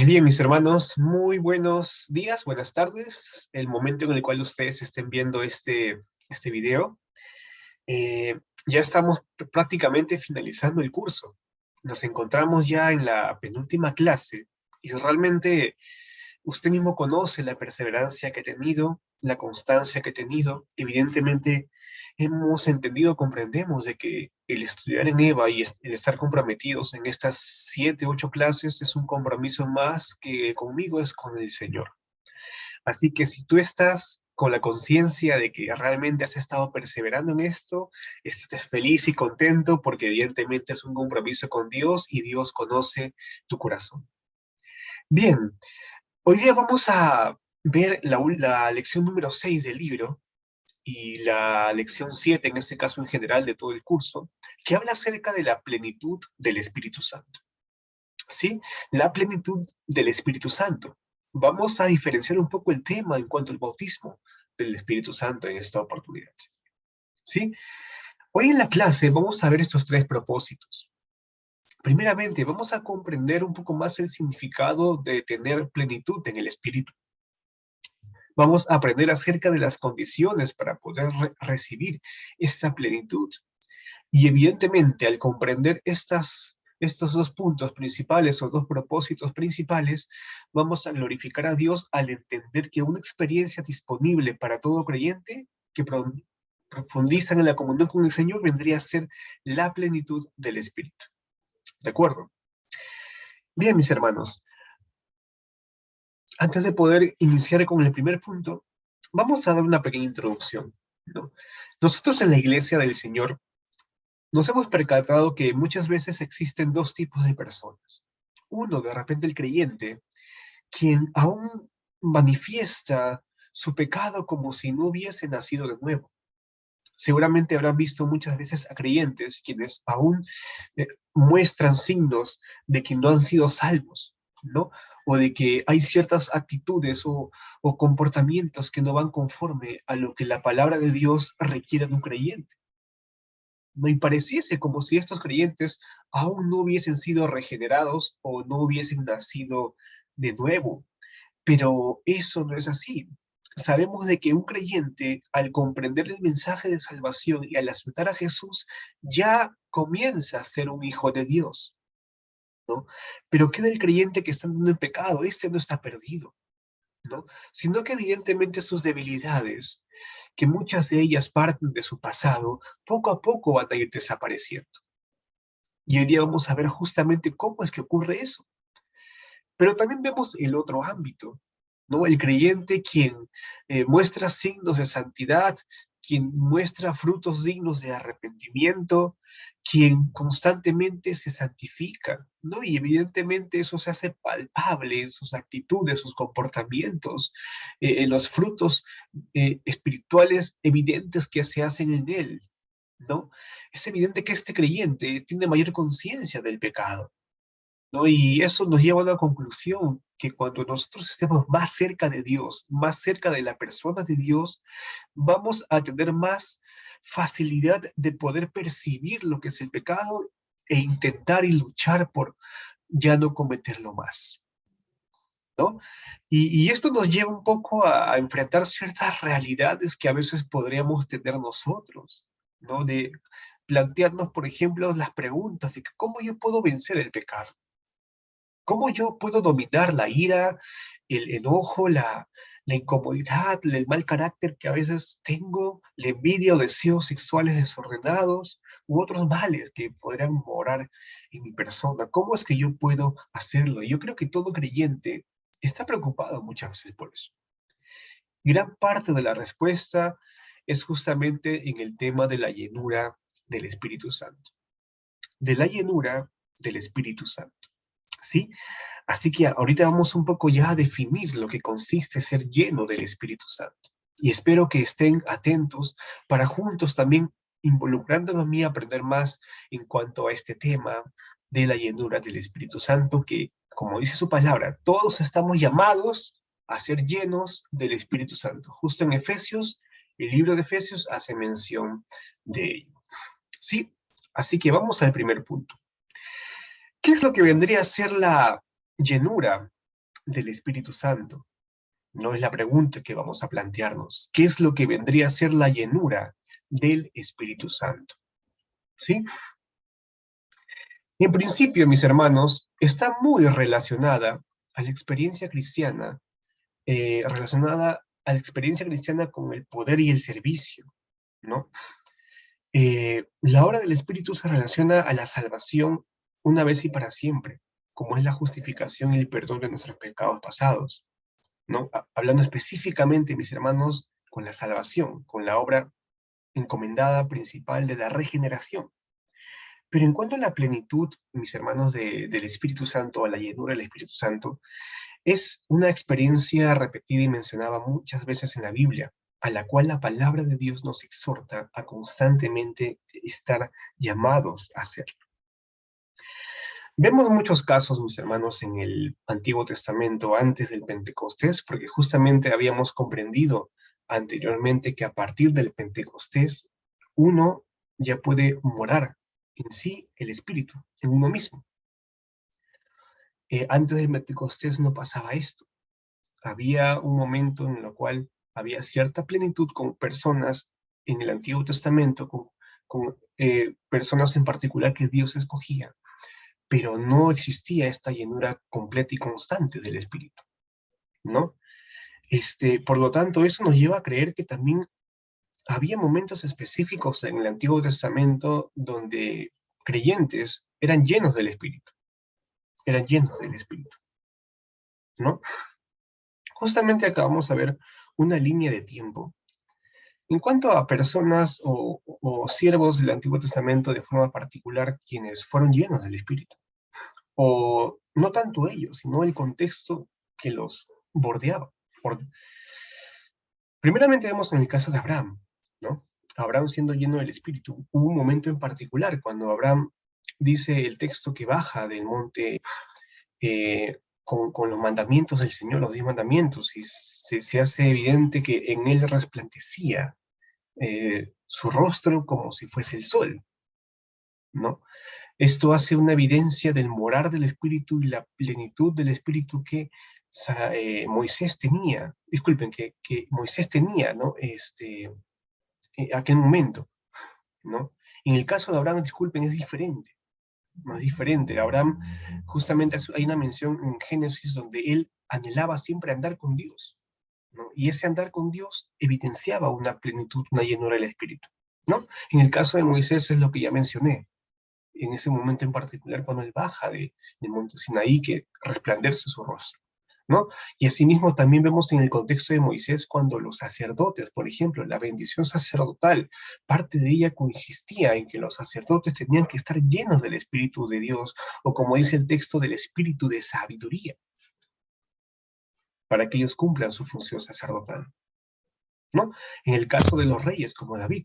Bien, mis hermanos, muy buenos días, buenas tardes. El momento en el cual ustedes estén viendo este video, ya estamos prácticamente finalizando el curso. Nos encontramos ya en la penúltima clase y realmente usted mismo conoce la perseverancia que he tenido, la constancia que he tenido. Evidentemente, hemos entendido, comprendemos de que el estudiar en EVA y el estar comprometidos en estas 7, 8 clases es un compromiso más que conmigo, es con el Señor. Así que si tú estás con la conciencia de que realmente has estado perseverando en esto, estés feliz y contento porque evidentemente es un compromiso con Dios y Dios conoce tu corazón. Bien, hoy día vamos a ver la lección número 6 del libro y la lección 7, en este caso en general de todo el curso, que habla acerca de la plenitud del Espíritu Santo. ¿Sí? La plenitud del Espíritu Santo. Vamos a diferenciar un poco el tema en cuanto al bautismo del Espíritu Santo en esta oportunidad. ¿Sí? Hoy en la clase vamos a ver estos tres propósitos. Primeramente, vamos a comprender un poco más el significado de tener plenitud en el Espíritu. Vamos a aprender acerca de las condiciones para poder recibir esta plenitud. Y evidentemente, al comprender estos dos puntos principales o dos propósitos principales, vamos a glorificar a Dios al entender que una experiencia disponible para todo creyente que profundizan en la comunión con el Señor vendría a ser la plenitud del Espíritu. ¿De acuerdo? Bien, mis hermanos, antes de poder iniciar con el primer punto, vamos a dar una pequeña introducción, ¿no? Nosotros en la Iglesia del Señor nos hemos percatado que muchas veces existen dos tipos de personas. Uno, de repente el creyente, quien aún manifiesta su pecado como si no hubiese nacido de nuevo. Seguramente habrán visto muchas veces a creyentes quienes aún muestran signos de que no han sido salvos, ¿no? O de que hay ciertas actitudes o comportamientos que no van conforme a lo que la palabra de Dios requiere de un creyente. ¿No? Y pareciese como si estos creyentes aún no hubiesen sido regenerados o no hubiesen nacido de nuevo. Pero eso no es así. Sabemos de que un creyente, al comprender el mensaje de salvación y al aceptar a Jesús, ya comienza a ser un hijo de Dios, ¿no? Pero ¿qué del creyente que está andando en pecado? Este no está perdido, ¿no? Sino que evidentemente sus debilidades, que muchas de ellas parten de su pasado, poco a poco van a ir desapareciendo. Y hoy día vamos a ver justamente cómo es que ocurre eso. Pero también vemos el otro ámbito, ¿no? El creyente quien muestra signos de santidad, quien muestra frutos dignos de arrepentimiento, quien constantemente se santifica, ¿no? Y evidentemente eso se hace palpable en sus actitudes, sus comportamientos, en los frutos espirituales evidentes que se hacen en él, ¿no? Es evidente que este creyente tiene mayor conciencia del pecado, ¿no? Y eso nos lleva a la conclusión que cuando nosotros estemos más cerca de Dios, más cerca de la persona de Dios, vamos a tener más facilidad de poder percibir lo que es el pecado e intentar y luchar por ya no cometerlo más, ¿no? Y esto nos lleva un poco a enfrentar ciertas realidades que a veces podríamos tener nosotros, ¿no? De plantearnos, por ejemplo, las preguntas de que, ¿cómo yo puedo vencer el pecado? ¿Cómo yo puedo dominar la ira, el enojo, la incomodidad, el mal carácter que a veces tengo, la envidia o deseos sexuales desordenados u otros males que podrían morar en mi persona? ¿Cómo es que yo puedo hacerlo? Y yo creo que todo creyente está preocupado muchas veces por eso. Gran parte de la respuesta es justamente en el tema de la llenura del Espíritu Santo. De la llenura del Espíritu Santo. ¿Sí? Así que ahorita vamos un poco ya a definir lo que consiste ser lleno del Espíritu Santo. Y espero que estén atentos para juntos también involucrándome a mí a aprender más en cuanto a este tema de la llenura del Espíritu Santo, que, como dice su palabra, todos estamos llamados a ser llenos del Espíritu Santo. Justo en Efesios, el libro de Efesios hace mención de ello. Sí, así que vamos al primer punto. ¿Qué es lo que vendría a ser la llenura del Espíritu Santo? No es la pregunta que vamos a plantearnos. ¿Qué es lo que vendría a ser la llenura del Espíritu Santo? ¿Sí? En principio, mis hermanos, está muy relacionada a la experiencia cristiana, con el poder y el servicio, ¿no? La obra del Espíritu se relaciona a la salvación una vez y para siempre, como es la justificación y el perdón de nuestros pecados pasados, ¿no? Hablando específicamente, mis hermanos, con la salvación, con la obra encomendada principal de la regeneración. Pero en cuanto a la plenitud, mis hermanos, del Espíritu Santo, a la llenura del Espíritu Santo, es una experiencia repetida y mencionada muchas veces en la Biblia, a la cual la palabra de Dios nos exhorta a constantemente estar llamados a hacer. Vemos muchos casos, mis hermanos, en el Antiguo Testamento antes del Pentecostés, porque justamente habíamos comprendido anteriormente que a partir del Pentecostés uno ya puede morar en sí el Espíritu, en uno mismo. Antes del Pentecostés no pasaba esto. Había un momento en el cual había cierta plenitud con personas en el Antiguo Testamento, con personas en particular que Dios escogía, pero no existía esta llenura completa y constante del Espíritu, ¿no? Por lo tanto, eso nos lleva a creer que también había momentos específicos en el Antiguo Testamento donde creyentes eran llenos del Espíritu, ¿no? Justamente acabamos de ver una línea de tiempo. En cuanto a personas o siervos del Antiguo Testamento de forma particular, quienes fueron llenos del Espíritu, o no tanto ellos, sino el contexto que los bordeaba. Primeramente vemos en el caso de Abraham, ¿no? Abraham siendo lleno del Espíritu. Hubo un momento en particular cuando Abraham dice el texto que baja del monte con los mandamientos del Señor, los 10 mandamientos, y se hace evidente que en él resplandecía su rostro como si fuese el sol, ¿no? Esto hace una evidencia del morar del Espíritu y la plenitud del Espíritu que Moisés tenía, disculpen, que Moisés tenía, ¿no? Aquel momento, ¿no? En el caso de Abraham, disculpen, es diferente, más diferente. Abraham, justamente hay una mención en Génesis donde él anhelaba siempre andar con Dios, ¿no? Y ese andar con Dios evidenciaba una plenitud, una llenura del Espíritu, ¿no? En el caso de Moisés es lo que ya mencioné, en ese momento en particular cuando él baja del monte Sinaí, que resplandece su rostro, ¿no? Y asimismo también vemos en el contexto de Moisés cuando los sacerdotes, por ejemplo, la bendición sacerdotal, parte de ella consistía en que los sacerdotes tenían que estar llenos del Espíritu de Dios, o como dice el texto, del Espíritu de sabiduría, para que ellos cumplan su función sacerdotal, ¿no? En el caso de los reyes, como David,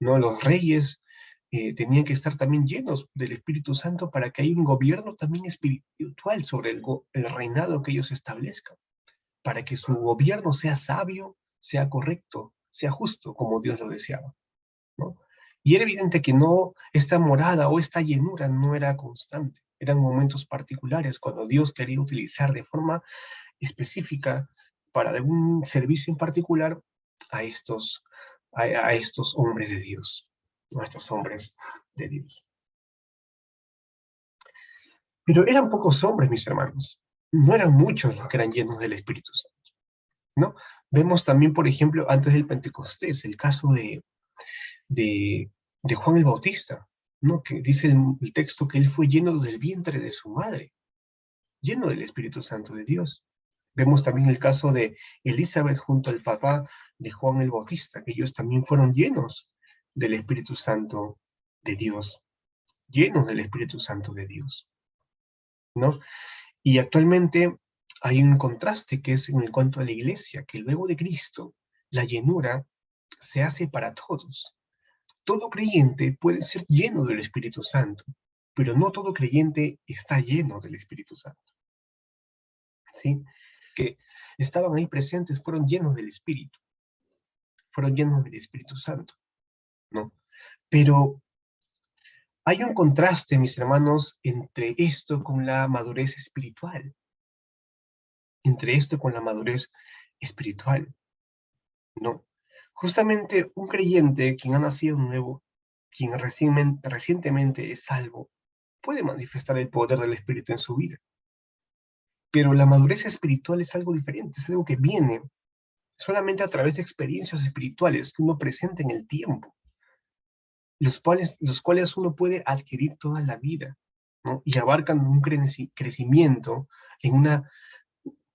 ¿no? Los reyes tenían que estar también llenos del Espíritu Santo para que haya un gobierno también espiritual sobre el reinado que ellos establezcan, para que su gobierno sea sabio, sea correcto, sea justo, como Dios lo deseaba, ¿no? Y era evidente que no, esta morada o esta llenura no era constante, eran momentos particulares cuando Dios quería utilizar de forma específica para algún servicio en particular a estos hombres de Dios, a estos hombres de Dios. Pero eran pocos hombres, mis hermanos. No eran muchos los que eran llenos del Espíritu Santo, ¿no? Vemos también, por ejemplo, antes del Pentecostés, el caso de, de Juan el Bautista, ¿no? Que dice el texto que él fue lleno desde el vientre de su madre, lleno del Espíritu Santo de Dios. Vemos también el caso de Elizabeth junto al papá de Juan el Bautista, que ellos también fueron llenos del Espíritu Santo de Dios, llenos del Espíritu Santo de Dios, ¿no? Y actualmente hay un contraste que es en cuanto a la iglesia, que luego de Cristo, la llenura se hace para todos. Todo creyente puede ser lleno del Espíritu Santo, pero no todo creyente está lleno del Espíritu Santo, ¿sí? Que estaban ahí presentes fueron llenos del Espíritu, fueron llenos del Espíritu Santo, ¿no? Pero hay un contraste, mis hermanos, entre esto con la madurez espiritual. entre esto con la madurez espiritual, ¿no? Justamente un creyente, quien ha nacido nuevo, quien recientemente es salvo, puede manifestar el poder del Espíritu en su vida. Pero la madurez espiritual es algo diferente, es algo que viene solamente a través de experiencias espirituales que uno presenta en el tiempo, los cuales uno puede adquirir toda la vida, ¿no? Y abarcan un crecimiento en una,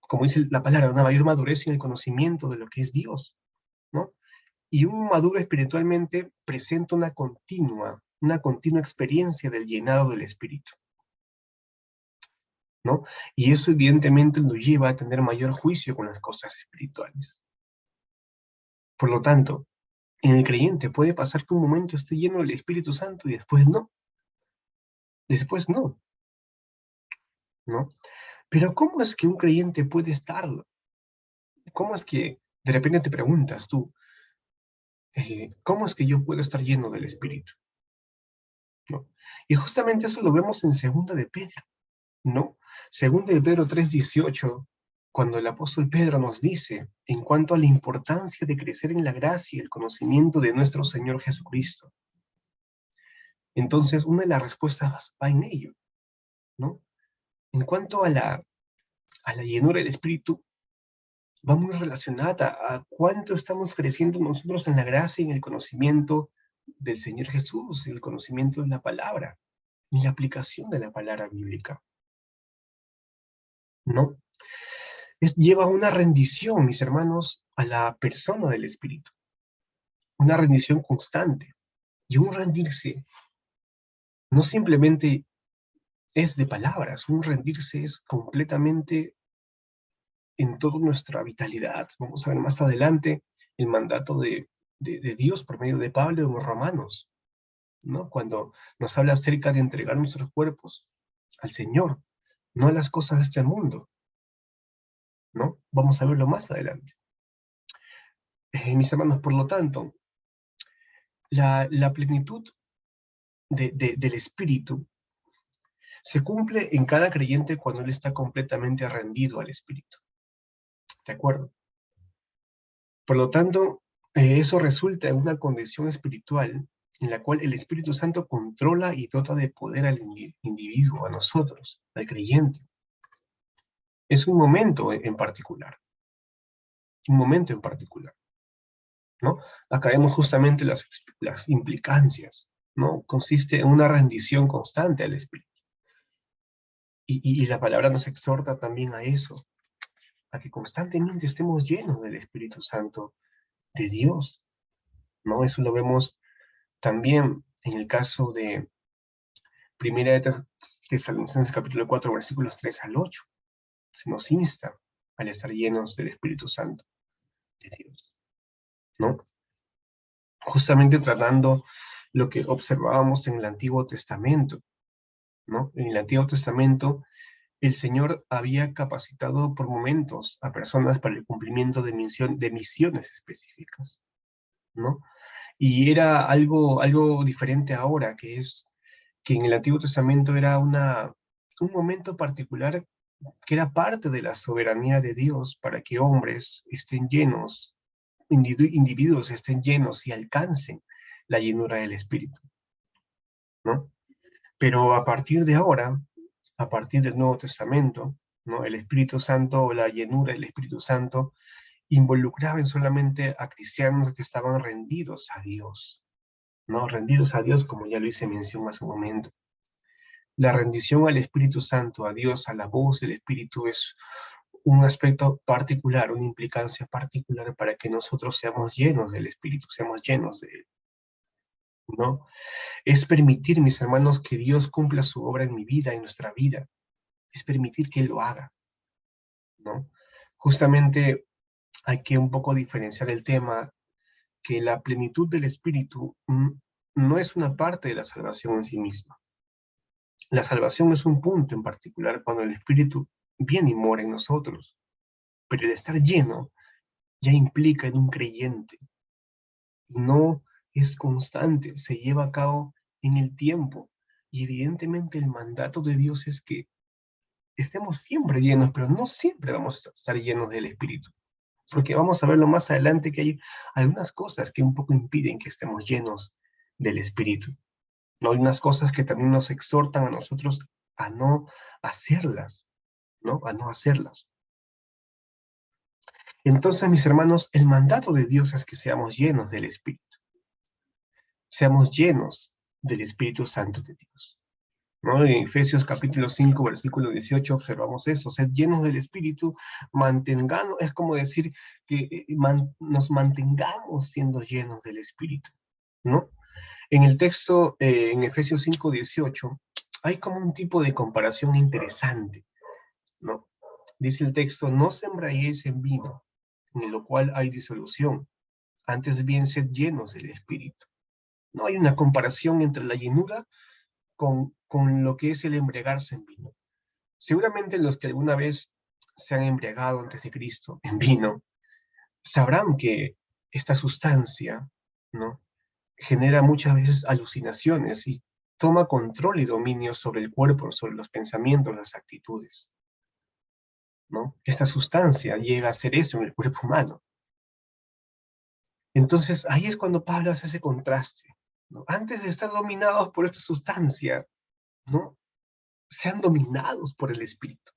como dice la palabra, una mayor madurez en el conocimiento de lo que es Dios, ¿no? Y un maduro espiritualmente presenta una continua experiencia del llenado del Espíritu, ¿no? Y eso evidentemente nos lleva a tener mayor juicio con las cosas espirituales. Por lo tanto, en el creyente puede pasar que un momento esté lleno del Espíritu Santo y después no, ¿no? Pero ¿cómo es que un creyente puede estarlo? ¿Cómo es que de repente te preguntas tú, ¿cómo es que yo puedo estar lleno del Espíritu? ¿No? Y justamente eso lo vemos en Segunda de Pedro, ¿no? Segunda de Pedro 3:18, cuando el apóstol Pedro nos dice, en cuanto a la importancia de crecer en la gracia y el conocimiento de nuestro Señor Jesucristo. Entonces, una de las respuestas va en ello, ¿no? En cuanto a la llenura del Espíritu, va muy relacionada a cuánto estamos creciendo nosotros en la gracia y en el conocimiento del Señor Jesús, el conocimiento de la palabra, y la aplicación de la palabra bíblica, ¿no? Lleva una rendición, mis hermanos, a la persona del Espíritu, una rendición constante, y un rendirse no simplemente es de palabras, un rendirse es completamente en toda nuestra vitalidad. Vamos a ver más adelante el mandato de Dios por medio de Pablo en los Romanos, ¿no? Cuando nos habla acerca de entregar nuestros cuerpos al Señor, no a las cosas de este mundo, ¿no? Vamos a verlo más adelante. Mis hermanos, por lo tanto, la plenitud del Espíritu se cumple en cada creyente cuando él está completamente rendido al Espíritu, ¿de acuerdo? Por lo tanto, eso resulta en una condición espiritual en la cual el Espíritu Santo controla y dota de poder al individuo, a nosotros, al creyente. Es un momento en particular, un momento en particular, ¿no? Acá vemos justamente las implicancias, ¿no? Consiste en una rendición constante al Espíritu. Y la palabra nos exhorta también a eso, a que constantemente estemos llenos del Espíritu Santo de Dios, ¿no? Eso lo vemos también en el caso de Primera de Tesalonicenses capítulo 4, versículos 3 al 8. Se nos insta al estar llenos del Espíritu Santo de Dios, ¿no? Justamente tratando lo que observábamos en el Antiguo Testamento, ¿no? En el Antiguo Testamento, el Señor había capacitado por momentos a personas para el cumplimiento de misiones específicas, ¿no? Y era algo diferente ahora, que es que en el Antiguo Testamento era un momento particular que era parte de la soberanía de Dios para que hombres estén llenos, individuos estén llenos y alcancen la llenura del Espíritu, ¿no? Pero a partir de ahora, a partir del Nuevo Testamento, ¿no? El Espíritu Santo o la llenura del Espíritu Santo involucraban solamente a cristianos que estaban rendidos a Dios, ¿no? Rendidos a Dios, como ya lo hice mención hace un momento. La rendición al Espíritu Santo, a Dios, a la voz del Espíritu es un aspecto particular, una implicancia particular para que nosotros seamos llenos del Espíritu, seamos llenos de Él, ¿no? Es permitir, mis hermanos, que Dios cumpla su obra en mi vida, en nuestra vida. Es permitir que Él lo haga, ¿no? Justamente hay que un poco diferenciar el tema, que la plenitud del Espíritu no es una parte de la salvación en sí misma. La salvación es un punto en particular cuando el Espíritu viene y mora en nosotros, pero el estar lleno ya implica en un creyente. No es constante, se lleva a cabo en el tiempo. Y evidentemente el mandato de Dios es que estemos siempre llenos, pero no siempre vamos a estar llenos del Espíritu. Porque vamos a verlo más adelante que hay algunas cosas que un poco impiden que estemos llenos del Espíritu. ¿No? Hay unas cosas que también nos exhortan a nosotros a no hacerlas, ¿no? A no hacerlas. Entonces, mis hermanos, el mandato de Dios es que seamos llenos del Espíritu. Seamos llenos del Espíritu Santo de Dios. ¿No? En Efesios capítulo 5, versículo 18, observamos eso, ser llenos del Espíritu, mantengamos, es como decir que nos mantengamos siendo llenos del Espíritu, ¿no? En el texto, en Efesios 5, 18, hay como un tipo de comparación interesante, ¿no? Dice el texto, no sembraréis en vino, en lo cual hay disolución, antes bien sed llenos del Espíritu. No hay una comparación entre la llenura con lo que es el embriagarse en vino. Seguramente los que alguna vez se han embriagado antes de Cristo en vino, sabrán que esta sustancia, ¿no? Genera muchas veces alucinaciones y toma control y dominio sobre el cuerpo, sobre los pensamientos, las actitudes, ¿no? Esta sustancia llega a hacer eso en el cuerpo humano. Entonces, ahí es cuando Pablo hace ese contraste, ¿no? Antes de estar dominados por esta sustancia, ¿no? Sean dominados por el Espíritu.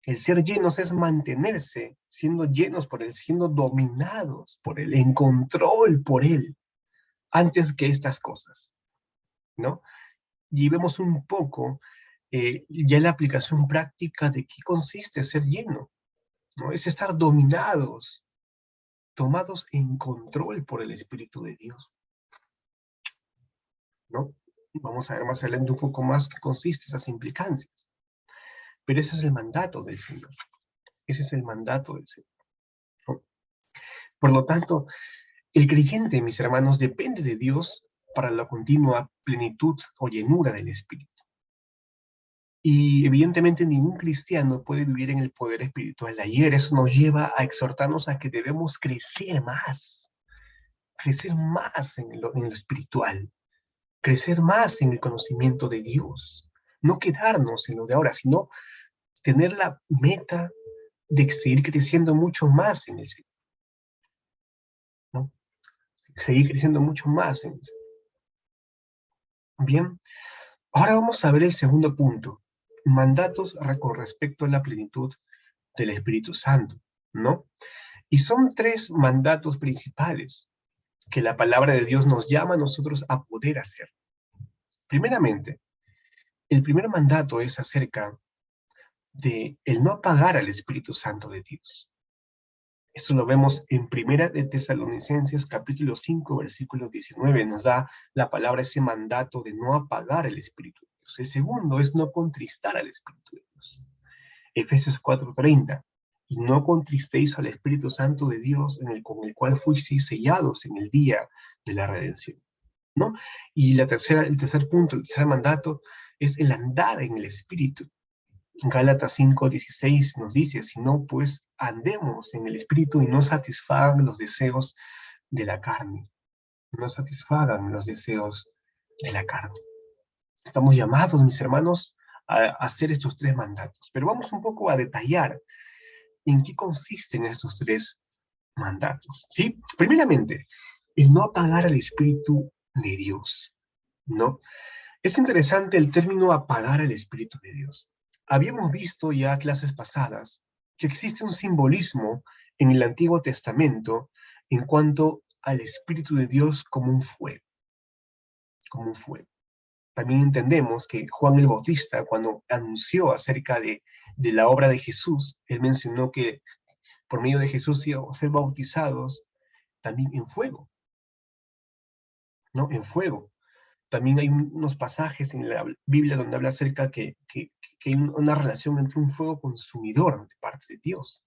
El ser llenos es mantenerse siendo llenos por Él, siendo dominados por Él, en control por Él, antes que estas cosas, ¿no? Y vemos un poco ya la aplicación práctica de qué consiste ser lleno, ¿no? Es estar dominados, tomados en control por el Espíritu de Dios, ¿no? Vamos a ver más adelante un poco más qué consiste esas implicancias. Pero ese es el mandato del Señor. Ese es el mandato del Señor, ¿no? Por lo tanto, el creyente, mis hermanos, depende de Dios para la continua plenitud o llenura del Espíritu. Y evidentemente ningún cristiano puede vivir en el poder espiritual de ayer. Eso nos lleva a exhortarnos a que debemos crecer más en lo espiritual, crecer más en el conocimiento de Dios. No quedarnos en lo de ahora, sino tener la meta de seguir creciendo mucho más en el Señor, ¿no? Seguir creciendo mucho más en el Señor. Bien, ahora vamos a ver el segundo punto, mandatos con respecto a la plenitud del Espíritu Santo, ¿no? Y son tres mandatos principales que la palabra de Dios nos llama a nosotros a poder hacer. Primeramente, el primer mandato es acerca de el no apagar al Espíritu Santo de Dios. Eso lo vemos en Primera de Tesalonicenses, capítulo 5, versículo 19. Nos da la palabra ese mandato de no apagar el Espíritu de Dios. El segundo es no contristar al Espíritu de Dios. Efesios 4:30. Y no contristéis al Espíritu Santo de Dios con el cual fuisteis sellados en el día de la redención, ¿no? Y el tercer punto, el tercer mandato, es el andar en el Espíritu. Gálatas 5:16 nos dice, si no, pues andemos en el Espíritu y no satisfagan los deseos de la carne. No satisfagan los deseos de la carne. Estamos llamados, mis hermanos, a hacer estos tres mandatos. Pero vamos un poco a detallar en qué consisten estos tres mandatos, ¿sí? Primeramente, el no apagar al Espíritu de Dios, ¿no? Es interesante el término apagar al Espíritu de Dios. Habíamos visto ya clases pasadas que existe un simbolismo en el Antiguo Testamento en cuanto al Espíritu de Dios como un fuego, como un fuego. También entendemos que Juan el Bautista, cuando anunció acerca de la obra de Jesús, él mencionó que por medio de Jesús íbamos a ser bautizados también en fuego, ¿no? En fuego. También hay unos pasajes en la Biblia donde habla acerca que hay una relación entre un fuego consumidor de parte de Dios.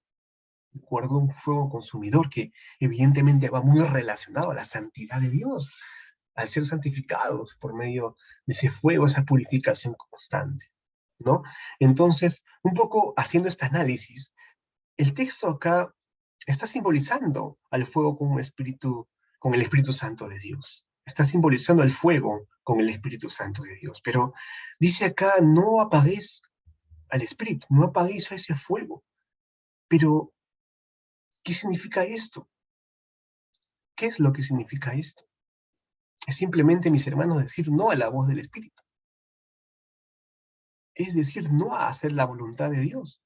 Recuerdo un fuego consumidor que evidentemente va muy relacionado a la santidad de Dios, al ser santificados por medio de ese fuego, esa purificación constante, ¿no? Entonces, un poco haciendo este análisis, el texto acá está simbolizando al fuego con con el Espíritu Santo de Dios. Está simbolizando el fuego con el Espíritu Santo de Dios. Pero dice acá, no apaguéis al Espíritu, no apaguéis ese fuego. Pero, ¿qué significa esto? ¿Qué es lo que significa esto? Es simplemente, mis hermanos, decir no a la voz del Espíritu. Es decir no a hacer la voluntad de Dios.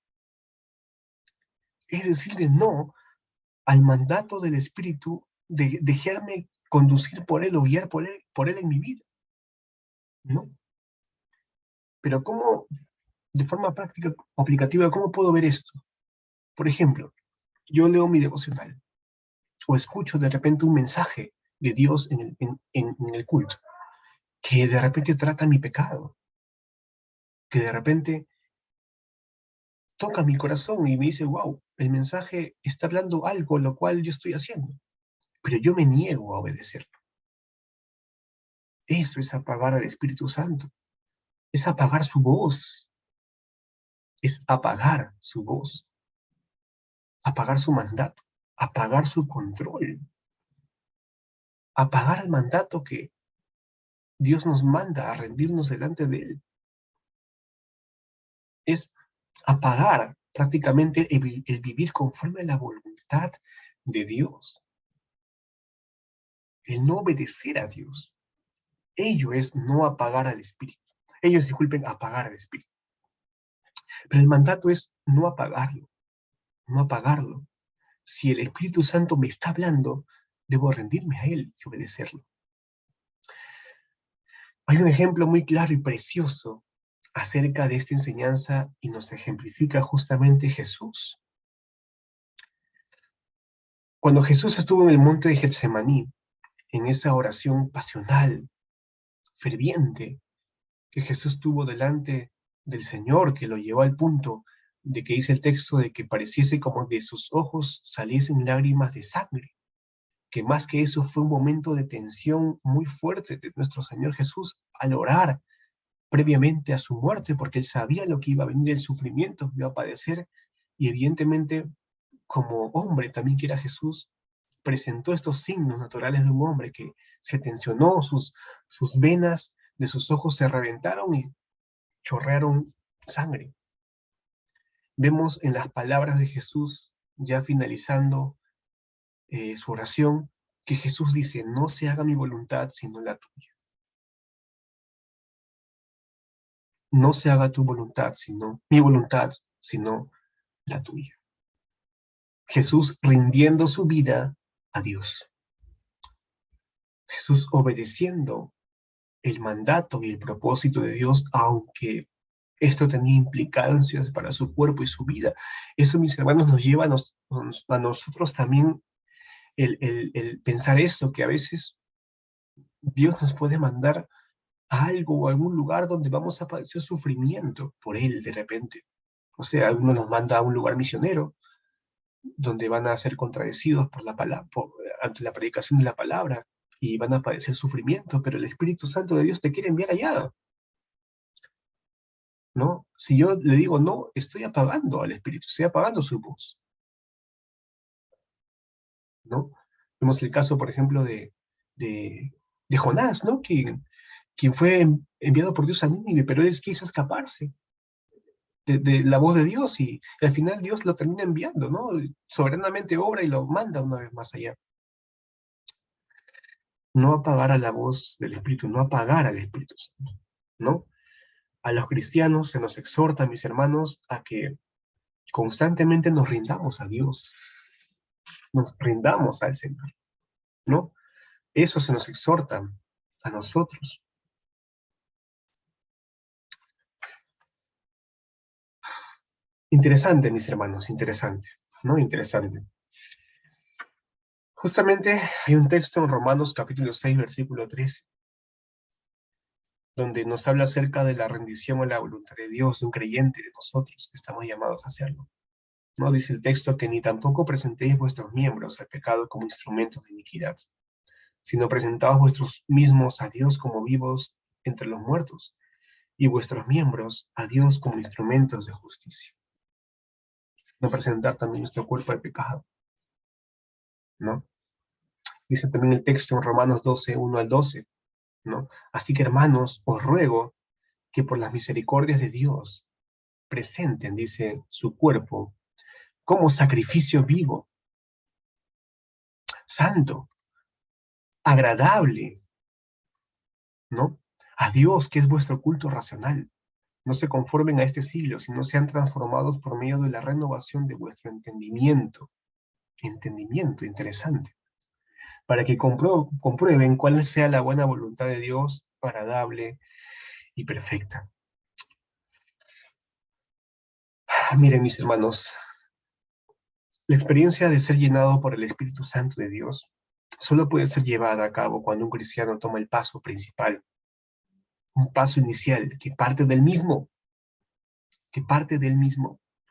Es decirle no al mandato del Espíritu de dejarme conducir por Él o guiar por él en mi vida. ¿No? Pero ¿cómo, de forma práctica, aplicativa, cómo puedo ver esto? Por ejemplo, yo leo mi devocional o escucho de repente un mensaje de Dios en el culto que de repente trata mi pecado, que de repente toca mi corazón y me dice, wow, el mensaje está hablando algo lo cual yo estoy haciendo, pero yo me niego a obedecerlo. Eso es apagar al Espíritu Santo, es apagar su voz, es apagar su voz, apagar su mandato, apagar su control, apagar el mandato que Dios nos manda a rendirnos delante de Él. Es apagar prácticamente el vivir conforme a la voluntad de Dios, el no obedecer a Dios. Ello es no apagar al Espíritu. Ellos, disculpen, apagar al Espíritu. Pero el mandato es no apagarlo, no apagarlo. Si el Espíritu Santo me está hablando, debo rendirme a Él y obedecerlo. Hay un ejemplo muy claro y precioso acerca de esta enseñanza y nos ejemplifica justamente Jesús. Cuando Jesús estuvo en el monte de Getsemaní, en esa oración pasional, ferviente, que Jesús tuvo delante del Señor, que lo llevó al punto de que dice el texto de que pareciese como de sus ojos saliesen lágrimas de sangre, que más que eso fue un momento de tensión muy fuerte de nuestro Señor Jesús al orar previamente a su muerte, porque él sabía lo que iba a venir, el sufrimiento que iba a padecer, y evidentemente como hombre también que era Jesús, presentó estos signos naturales de un hombre que se tensionó, sus venas de sus ojos se reventaron y chorrearon sangre. Vemos en las palabras de Jesús, ya finalizando su oración, que Jesús dice, no se haga mi voluntad sino la tuya. No se haga tu voluntad sino mi voluntad, sino la tuya. Jesús rindiendo su vida a Dios. Jesús obedeciendo el mandato y el propósito de Dios, aunque esto tenía implicancias para su cuerpo y su vida. Eso, mis hermanos, nos lleva a nosotros también el pensar esto, que a veces Dios nos puede mandar a algo o a algún lugar donde vamos a padecer sufrimiento por Él de repente. O sea, algunos nos manda a un lugar misionero, donde van a ser contradecidos por la palabra, ante la predicación de la palabra, y van a padecer sufrimiento, pero el Espíritu Santo de Dios te quiere enviar allá, ¿no? Si yo le digo no, estoy apagando al Espíritu, estoy apagando su voz, ¿no? Vemos el caso, por ejemplo, de Jonás, ¿no? Quien fue enviado por Dios a Nínive, pero él quiso escaparse de la voz de Dios y al final Dios lo termina enviando, ¿no? Soberanamente obra y lo manda una vez más allá. No apagar a la voz del Espíritu, no apagar al Espíritu Santo, ¿no? A los cristianos se nos exhorta, mis hermanos, a que constantemente nos rindamos a Dios, nos rindamos al Señor, ¿no? Eso se nos exhorta a nosotros. Interesante, mis hermanos, interesante, ¿no? Interesante. Justamente hay un texto en Romanos capítulo 6, versículo 13, donde nos habla acerca de la rendición a la voluntad de Dios, de un creyente, de nosotros, que estamos llamados a hacerlo. ¿No? Dice el texto que ni tampoco presentéis vuestros miembros al pecado como instrumentos de iniquidad, sino presentaos vuestros mismos a Dios como vivos entre los muertos, y vuestros miembros a Dios como instrumentos de justicia. No presentar también nuestro cuerpo al pecado, ¿no? Dice también el texto en Romanos 12, 1 al 12, ¿no? Así que hermanos, os ruego que por las misericordias de Dios presenten, dice, su cuerpo como sacrificio vivo, santo, agradable, ¿no? A Dios, que es vuestro culto racional. No se conformen a este siglo, sino sean transformados por medio de la renovación de vuestro entendimiento. Entendimiento, interesante. Para que comprueben cuál sea la buena voluntad de Dios, agradable y perfecta. Miren, mis hermanos, la experiencia de ser llenado por el Espíritu Santo de Dios solo puede ser llevada a cabo cuando un cristiano toma el paso principal, un paso inicial que parte del mismo, ¿de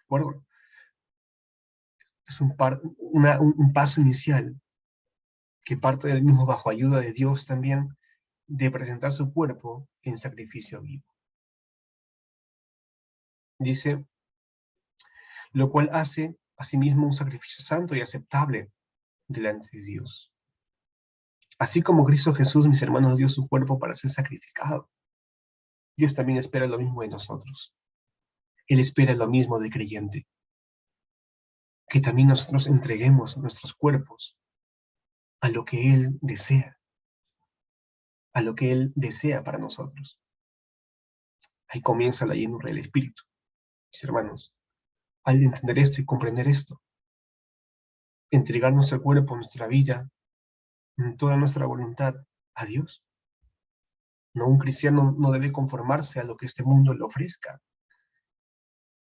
acuerdo? Es un paso inicial que parte del mismo bajo ayuda de Dios también, de presentar su cuerpo en sacrificio vivo. Dice, lo cual hace asimismo un sacrificio santo y aceptable delante de Dios. Así como Cristo Jesús, mis hermanos, dio su cuerpo para ser sacrificado, Dios también espera lo mismo de nosotros. Él espera lo mismo del creyente, que también nosotros entreguemos nuestros cuerpos a lo que Él desea, a lo que Él desea para nosotros. Ahí comienza la llenura del Espíritu, mis hermanos. Al entender esto y comprender esto, entregar nuestro cuerpo, nuestra vida, toda nuestra voluntad a Dios. No, un cristiano no debe conformarse a lo que este mundo le ofrezca.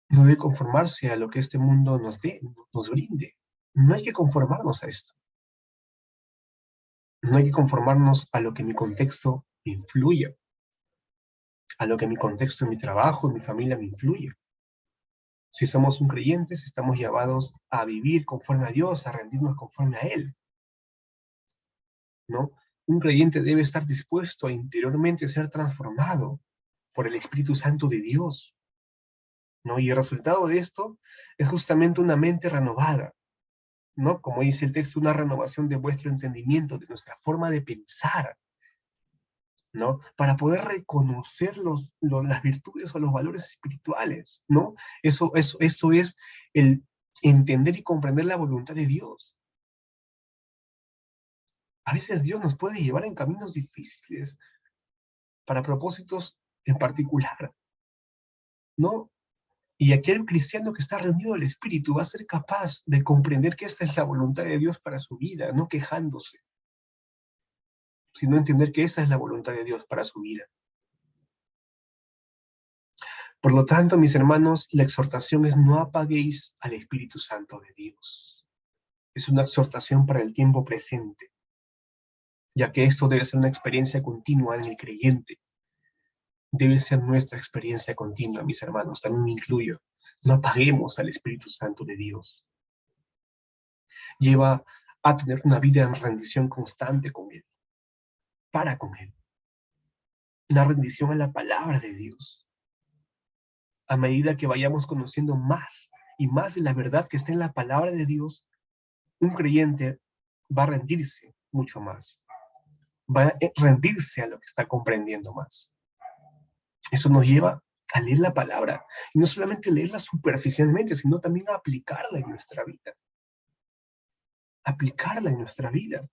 No debe conformarse a lo que este mundo nos dé, nos brinde. No hay que conformarnos a esto. No hay que conformarnos a lo que mi contexto me influya, a lo que mi contexto en mi trabajo, en mi familia me influye. Si somos un creyentes, estamos llamados a vivir conforme a Dios, a rendirnos conforme a Él, ¿no? Un creyente debe estar dispuesto a interiormente ser transformado por el Espíritu Santo de Dios, ¿no? Y el resultado de esto es justamente una mente renovada, ¿no? Como dice el texto, una renovación de vuestro entendimiento, de nuestra forma de pensar, ¿no? Para poder reconocer las virtudes o los valores espirituales, ¿no? Eso es el entender y comprender la voluntad de Dios. A veces Dios nos puede llevar en caminos difíciles para propósitos en particular, ¿no? Y aquel cristiano que está reunido al Espíritu va a ser capaz de comprender que esta es la voluntad de Dios para su vida, no quejándose, sino entender que esa es la voluntad de Dios para su vida. Por lo tanto, mis hermanos, la exhortación es no apaguéis al Espíritu Santo de Dios. Es una exhortación para el tiempo presente, ya que esto debe ser una experiencia continua en el creyente. Debe ser nuestra experiencia continua, mis hermanos, también me incluyo. No apaguemos al Espíritu Santo de Dios. Lleva a tener una vida en rendición constante con Él, para con Él. Una rendición a la palabra de Dios. A medida que vayamos conociendo más y más de la verdad que está en la palabra de Dios, un creyente va a rendirse mucho más. Va a rendirse a lo que está comprendiendo más. Eso nos lleva a leer la palabra. Y no solamente leerla superficialmente, sino también a aplicarla en nuestra vida. Aplicarla en nuestra vida.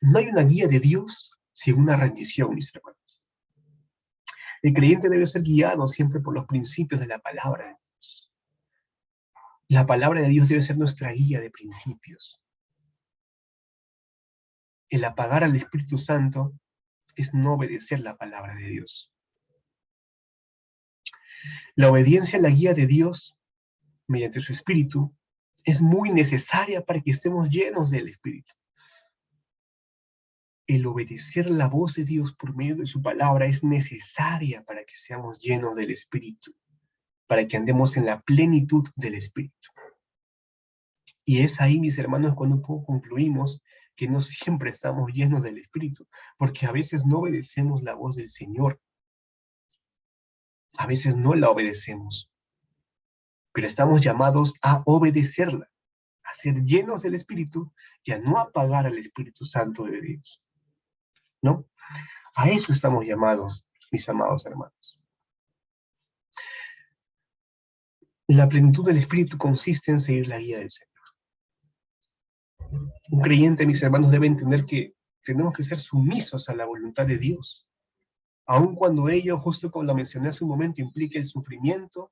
No hay una guía de Dios sin una rendición, mis hermanos. El creyente debe ser guiado siempre por los principios de la palabra de Dios. La palabra de Dios debe ser nuestra guía de principios. El apagar al Espíritu Santo es no obedecer la palabra de Dios. La obediencia a la guía de Dios, mediante su Espíritu, es muy necesaria para que estemos llenos del Espíritu. El obedecer la voz de Dios por medio de su palabra es necesaria para que seamos llenos del Espíritu, para que andemos en la plenitud del Espíritu. Y es ahí, mis hermanos, cuando concluimos que no siempre estamos llenos del Espíritu, porque a veces no obedecemos la voz del Señor. A veces no la obedecemos, pero estamos llamados a obedecerla, a ser llenos del Espíritu y a no apagar al Espíritu Santo de Dios, ¿no? A eso estamos llamados, mis amados hermanos. La plenitud del Espíritu consiste en seguir la guía del Señor. Un creyente, mis hermanos, debe entender que tenemos que ser sumisos a la voluntad de Dios, aun cuando ello, justo como lo mencioné hace un momento, implique el sufrimiento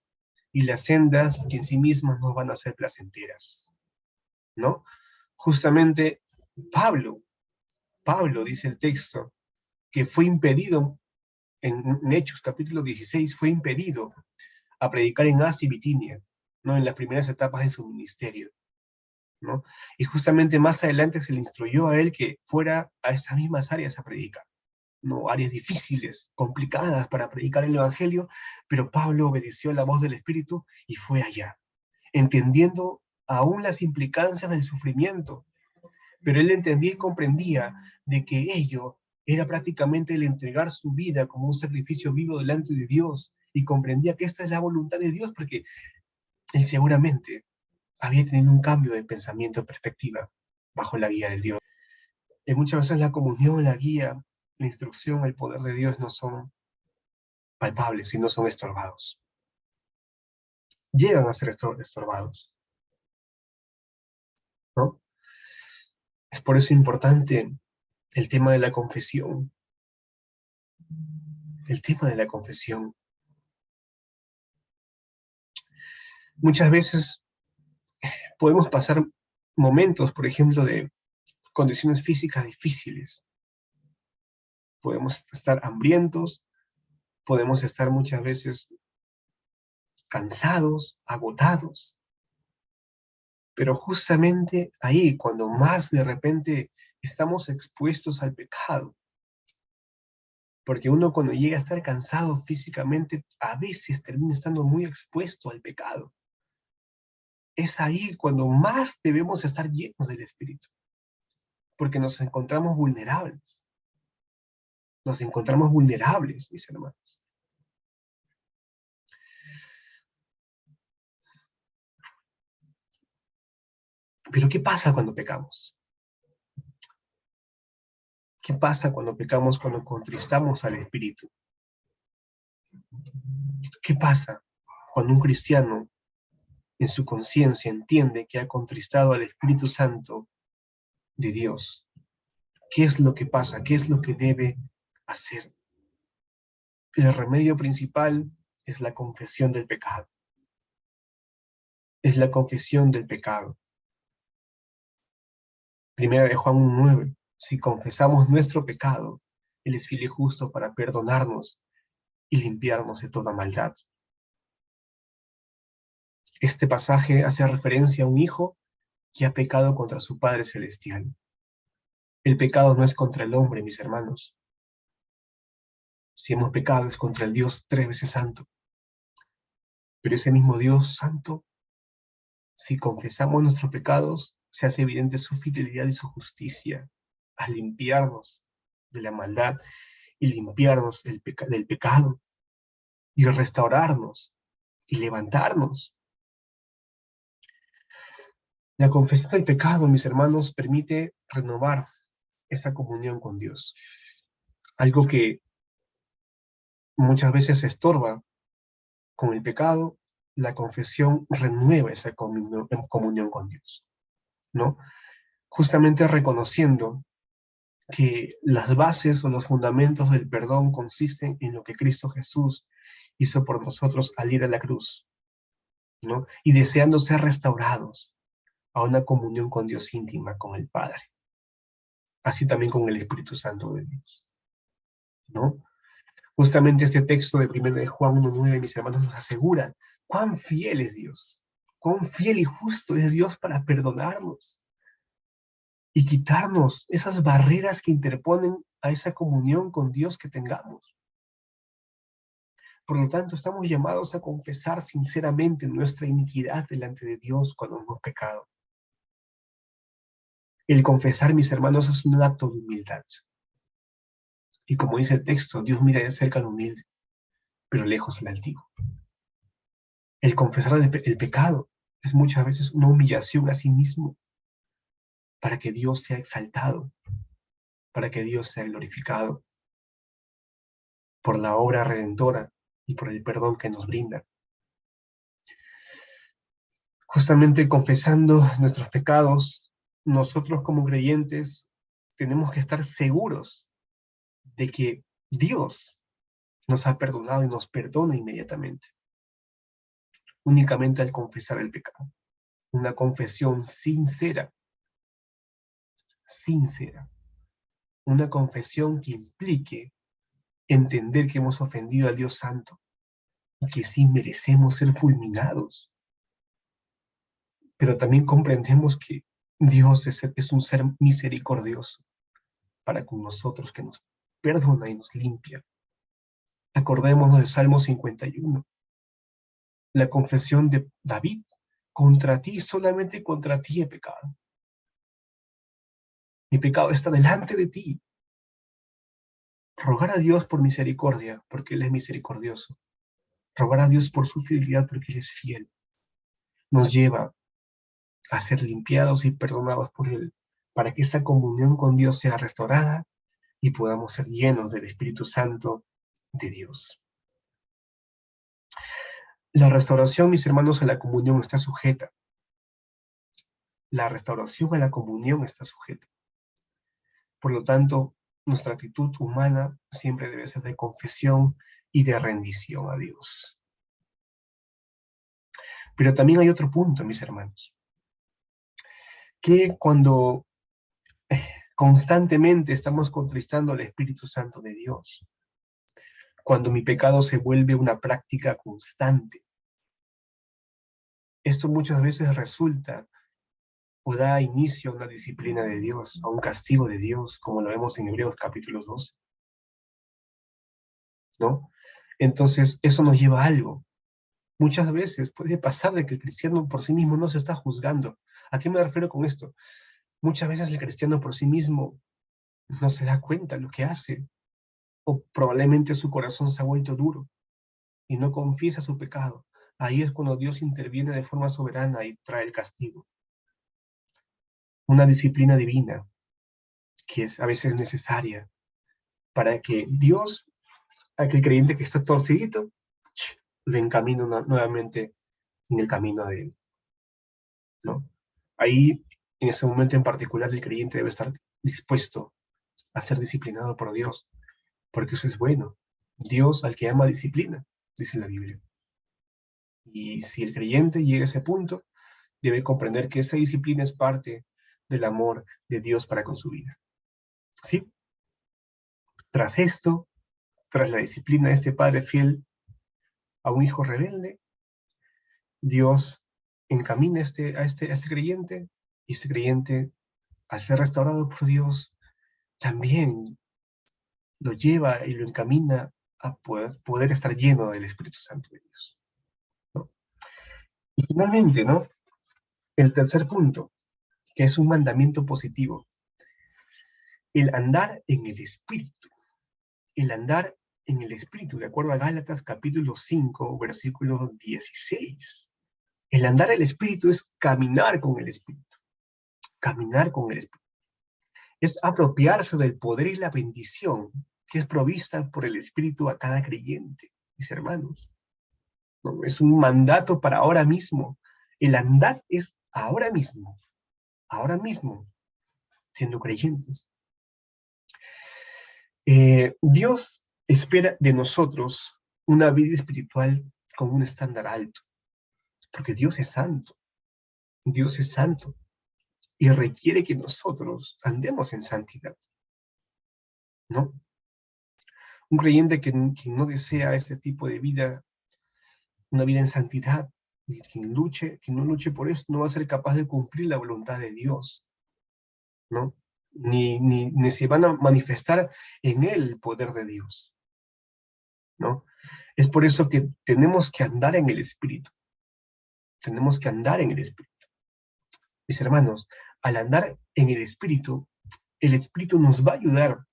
y las sendas que en sí mismas no van a ser placenteras, ¿no? Justamente Pablo dice el texto, que fue impedido, en Hechos capítulo 16, fue impedido a predicar en Asia y Bitinia, ¿no? En las primeras etapas de su ministerio, ¿no? Y justamente más adelante se le instruyó a él que fuera a esas mismas áreas a predicar, ¿no? Áreas difíciles, complicadas para predicar el Evangelio, pero Pablo obedeció la voz del Espíritu y fue allá, entendiendo aún las implicancias del sufrimiento, pero él entendía y comprendía de que ello era prácticamente el entregar su vida como un sacrificio vivo delante de Dios, y comprendía que esta es la voluntad de Dios, porque él seguramente había tenido un cambio de pensamiento, de perspectiva, bajo la guía del Dios. Y muchas veces la comunión, la guía, la instrucción, el poder de Dios no son palpables, sino son estorbados. Llegan a ser estorbados, ¿no? Es por eso importante el tema de la confesión. El tema de la confesión. Muchas veces podemos pasar momentos, por ejemplo, de condiciones físicas difíciles. Podemos estar hambrientos, podemos estar muchas veces cansados, agotados, pero justamente ahí, cuando más de repente estamos expuestos al pecado, porque uno cuando llega a estar cansado físicamente, a veces termina estando muy expuesto al pecado. Es ahí cuando más debemos estar llenos del Espíritu, porque nos encontramos vulnerables. Nos encontramos vulnerables, mis hermanos. Pero ¿qué pasa cuando pecamos? ¿Qué pasa cuando pecamos, cuando contristamos al Espíritu? ¿Qué pasa cuando un cristiano en su conciencia entiende que ha contristado al Espíritu Santo de Dios? ¿Qué es lo que pasa? ¿Qué es lo que debe hacer? El remedio principal es la confesión del pecado. Es la confesión del pecado. Primera de Juan 1:9. Si confesamos nuestro pecado, Él es fiel y justo para perdonarnos y limpiarnos de toda maldad. Este pasaje hace referencia a un hijo que ha pecado contra su Padre Celestial. El pecado no es contra el hombre, mis hermanos. Si hemos pecado es contra el Dios 3 veces santo. Pero ese mismo Dios santo, si confesamos nuestros pecados, se hace evidente su fidelidad y su justicia al limpiarnos de la maldad y limpiarnos del pecado y restaurarnos y levantarnos. La confesión del pecado, mis hermanos, permite renovar esa comunión con Dios. Algo que muchas veces estorba con el pecado, la confesión renueva esa comunión con Dios, ¿no? Justamente reconociendo que las bases o los fundamentos del perdón consisten en lo que Cristo Jesús hizo por nosotros al ir a la cruz, ¿no? Y deseando ser restaurados a una comunión con Dios íntima, con el Padre. Así también con el Espíritu Santo de Dios, ¿no? Justamente este texto de 1 de Juan 1:9, mis hermanos, nos asegura cuán fiel es Dios, cuán fiel y justo es Dios para perdonarnos y quitarnos esas barreras que interponen a esa comunión con Dios que tengamos. Por lo tanto, estamos llamados a confesar sinceramente nuestra iniquidad delante de Dios cuando hemos pecado. El confesar, mis hermanos, es un acto de humildad. Y como dice el texto, Dios mira de cerca al humilde, pero lejos al altivo. El confesar el pecado es muchas veces una humillación a sí mismo para que Dios sea exaltado, para que Dios sea glorificado por la obra redentora y por el perdón que nos brinda. Justamente confesando nuestros pecados, nosotros como creyentes tenemos que estar seguros de que Dios nos ha perdonado y nos perdona inmediatamente, únicamente al confesar el pecado. Una confesión sincera, sincera. Una confesión que implique entender que hemos ofendido al Dios Santo y que sí merecemos ser fulminados. Pero también comprendemos que Dios es un ser misericordioso para con nosotros, que nos perdona y nos limpia. Acordémonos del Salmo 51, la confesión de David: contra ti, solamente contra ti he pecado. Mi pecado está delante de ti. Rogar a Dios por misericordia, porque Él es misericordioso. Rogar a Dios por su fidelidad, porque Él es fiel. Nos lleva a ser limpiados y perdonados por Él, para que esa comunión con Dios sea restaurada y podamos ser llenos del Espíritu Santo de Dios. La restauración, mis hermanos, a la comunión está sujeta. La restauración a la comunión está sujeta. Por lo tanto, nuestra actitud humana siempre debe ser de confesión y de rendición a Dios. Pero también hay otro punto, mis hermanos, que cuando constantemente estamos contristando al Espíritu Santo de Dios, cuando mi pecado se vuelve una práctica constante, esto muchas veces resulta o da inicio a una disciplina de Dios, a un castigo de Dios, como lo vemos en Hebreos capítulo 12, ¿no? Entonces, eso nos lleva a algo. Muchas veces puede pasar de que el cristiano por sí mismo no se está juzgando. ¿A qué me refiero con esto? Muchas veces el cristiano por sí mismo no se da cuenta de lo que hace, o probablemente su corazón se ha vuelto duro y no confiesa su pecado. Ahí es cuando Dios interviene de forma soberana y trae el castigo. Una disciplina divina que es a veces necesaria para que Dios, aquel creyente que está torcidito, lo encamine nuevamente en el camino de Él, ¿no? Ahí, en ese momento en particular, el creyente debe estar dispuesto a ser disciplinado por Dios, porque eso es bueno. Dios al que ama disciplina, dice la Biblia. Y si el creyente llega a ese punto, debe comprender que esa disciplina es parte del amor de Dios para con su vida. ¿Sí? Tras esto, tras la disciplina de este padre fiel a un hijo rebelde, Dios encamina a este creyente, y este creyente, al ser restaurado por Dios, también lo lleva y lo encamina a poder estar lleno del Espíritu Santo de Dios, ¿no? Y finalmente, ¿no? El tercer punto, que es un mandamiento positivo, el andar en el Espíritu. El andar en el Espíritu, de acuerdo a Gálatas capítulo 5, versículo 16. El andar en el Espíritu es caminar con el Espíritu. Caminar con el Espíritu. Es apropiarse del poder y la bendición que es provista por el Espíritu a cada creyente, mis hermanos. ¿No? Es un mandato para ahora mismo. El andar es ahora mismo, siendo creyentes. Dios espera de nosotros una vida espiritual con un estándar alto, porque Dios es santo, y requiere que nosotros andemos en santidad, ¿no? Un creyente que no desea ese tipo de vida, una vida en santidad, y quien no luche por esto, no va a ser capaz de cumplir la voluntad de Dios, ¿no? Ni se van a manifestar en él el poder de Dios, ¿no? Es por eso que tenemos que andar en el Espíritu. Tenemos que andar en el Espíritu. Mis hermanos, al andar en el Espíritu nos va a ayudar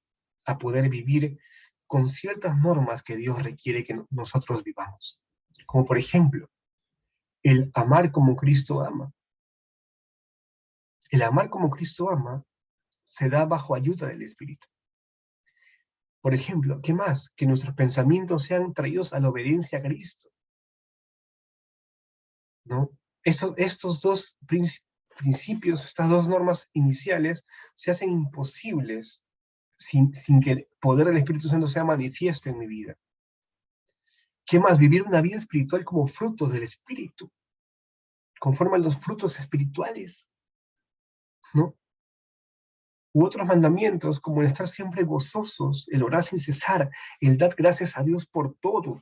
a poder vivir con ciertas normas que Dios requiere que nosotros vivamos. Como por ejemplo, el amar como Cristo ama. El amar como Cristo ama se da bajo ayuda del Espíritu. Por ejemplo, ¿qué más? Que nuestros pensamientos sean traídos a la obediencia a Cristo, ¿no? Estos dos principios, estas dos normas iniciales, se hacen imposibles sin que el poder del Espíritu Santo sea manifiesto en mi vida. ¿Qué más? Vivir una vida espiritual como fruto del Espíritu, conforme a los frutos espirituales, ¿no? U otros mandamientos, como el estar siempre gozosos, el orar sin cesar, el dar gracias a Dios por todo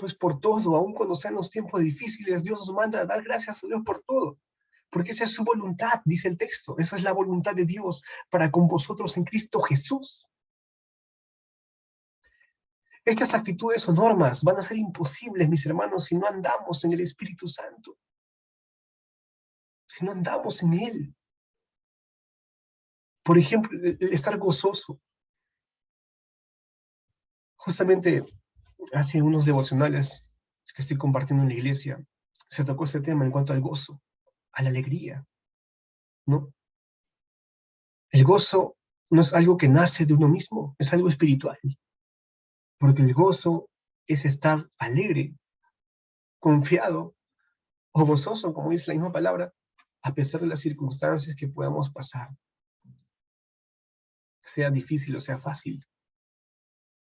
es por todo, aun cuando sean los tiempos difíciles, Dios nos manda a dar gracias a Dios por todo, porque esa es su voluntad, dice el texto, esa es la voluntad de Dios para con vosotros en Cristo Jesús. Estas actitudes o normas van a ser imposibles, mis hermanos, si no andamos en el Espíritu Santo, si no andamos en Él. Por ejemplo, el estar gozoso. Justamente hace unos devocionales que estoy compartiendo en la iglesia, se tocó ese tema en cuanto al gozo, a la alegría, ¿no? El gozo no es algo que nace de uno mismo, es algo espiritual, porque el gozo es estar alegre, confiado o gozoso, como dice la misma palabra, a pesar de las circunstancias que podamos pasar, sea difícil o sea fácil.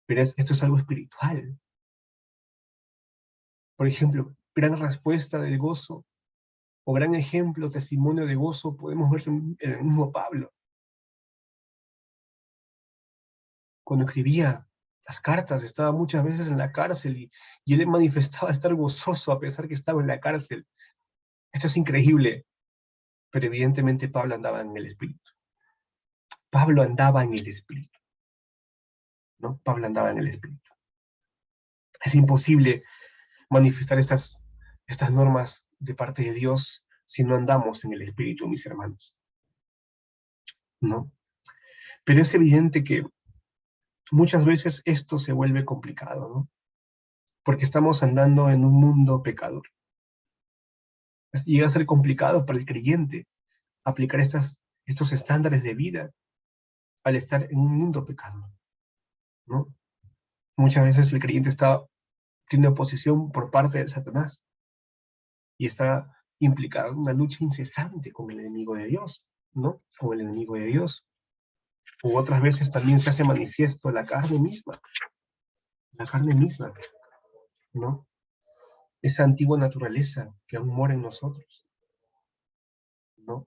Pero esto es algo espiritual. Por ejemplo, gran respuesta del gozo, o gran ejemplo, testimonio de gozo, podemos ver en el mismo Pablo. Cuando escribía las cartas, estaba muchas veces en la cárcel y él manifestaba estar gozoso a pesar que estaba en la cárcel. Esto es increíble, pero evidentemente Pablo andaba en el Espíritu. Pablo andaba en el Espíritu, ¿no? Pablo andaba en el Espíritu. Es imposible manifestar estas normas de parte de Dios si no andamos en el Espíritu, mis hermanos, ¿no? Pero es evidente que muchas veces esto se vuelve complicado, ¿no? Porque estamos andando en un mundo pecador. Llega a ser complicado para el creyente aplicar estos estándares de vida al estar en un mundo pecador, ¿no? Muchas veces el creyente tiene oposición por parte de Satanás y está implicado en una lucha incesante con el enemigo de Dios, ¿no? Con el enemigo de Dios. O otras veces también se hace manifiesto la carne misma, ¿no? Esa antigua naturaleza que aún mora en nosotros, ¿no?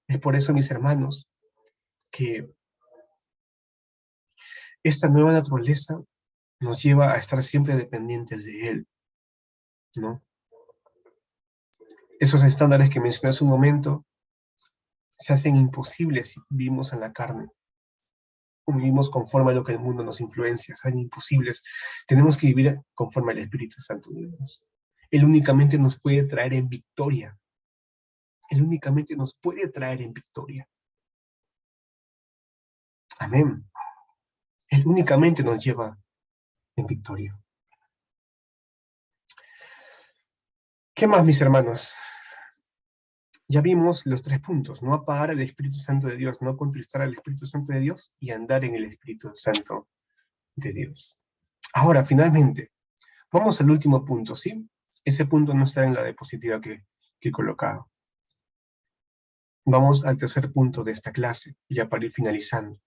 Es por eso, mis hermanos, que esta nueva naturaleza nos lleva a estar siempre dependientes de Él, ¿no? Esos estándares que mencioné hace un momento se hacen imposibles si vivimos en la carne, o vivimos conforme a lo que el mundo nos influencia, se hacen imposibles. Tenemos que vivir conforme al Espíritu Santo de Dios. Él únicamente nos puede traer en victoria. Él únicamente nos puede traer en victoria. Amén. Él únicamente nos lleva en victoria. ¿Qué más, mis hermanos? Ya vimos los 3 puntos: no apagar al Espíritu Santo de Dios, no contristar al Espíritu Santo de Dios y andar en el Espíritu Santo de Dios. Ahora, finalmente, vamos al último punto, ¿sí? Ese punto no está en la diapositiva que he colocado. Vamos al tercer punto de esta clase, ya para ir finalizando.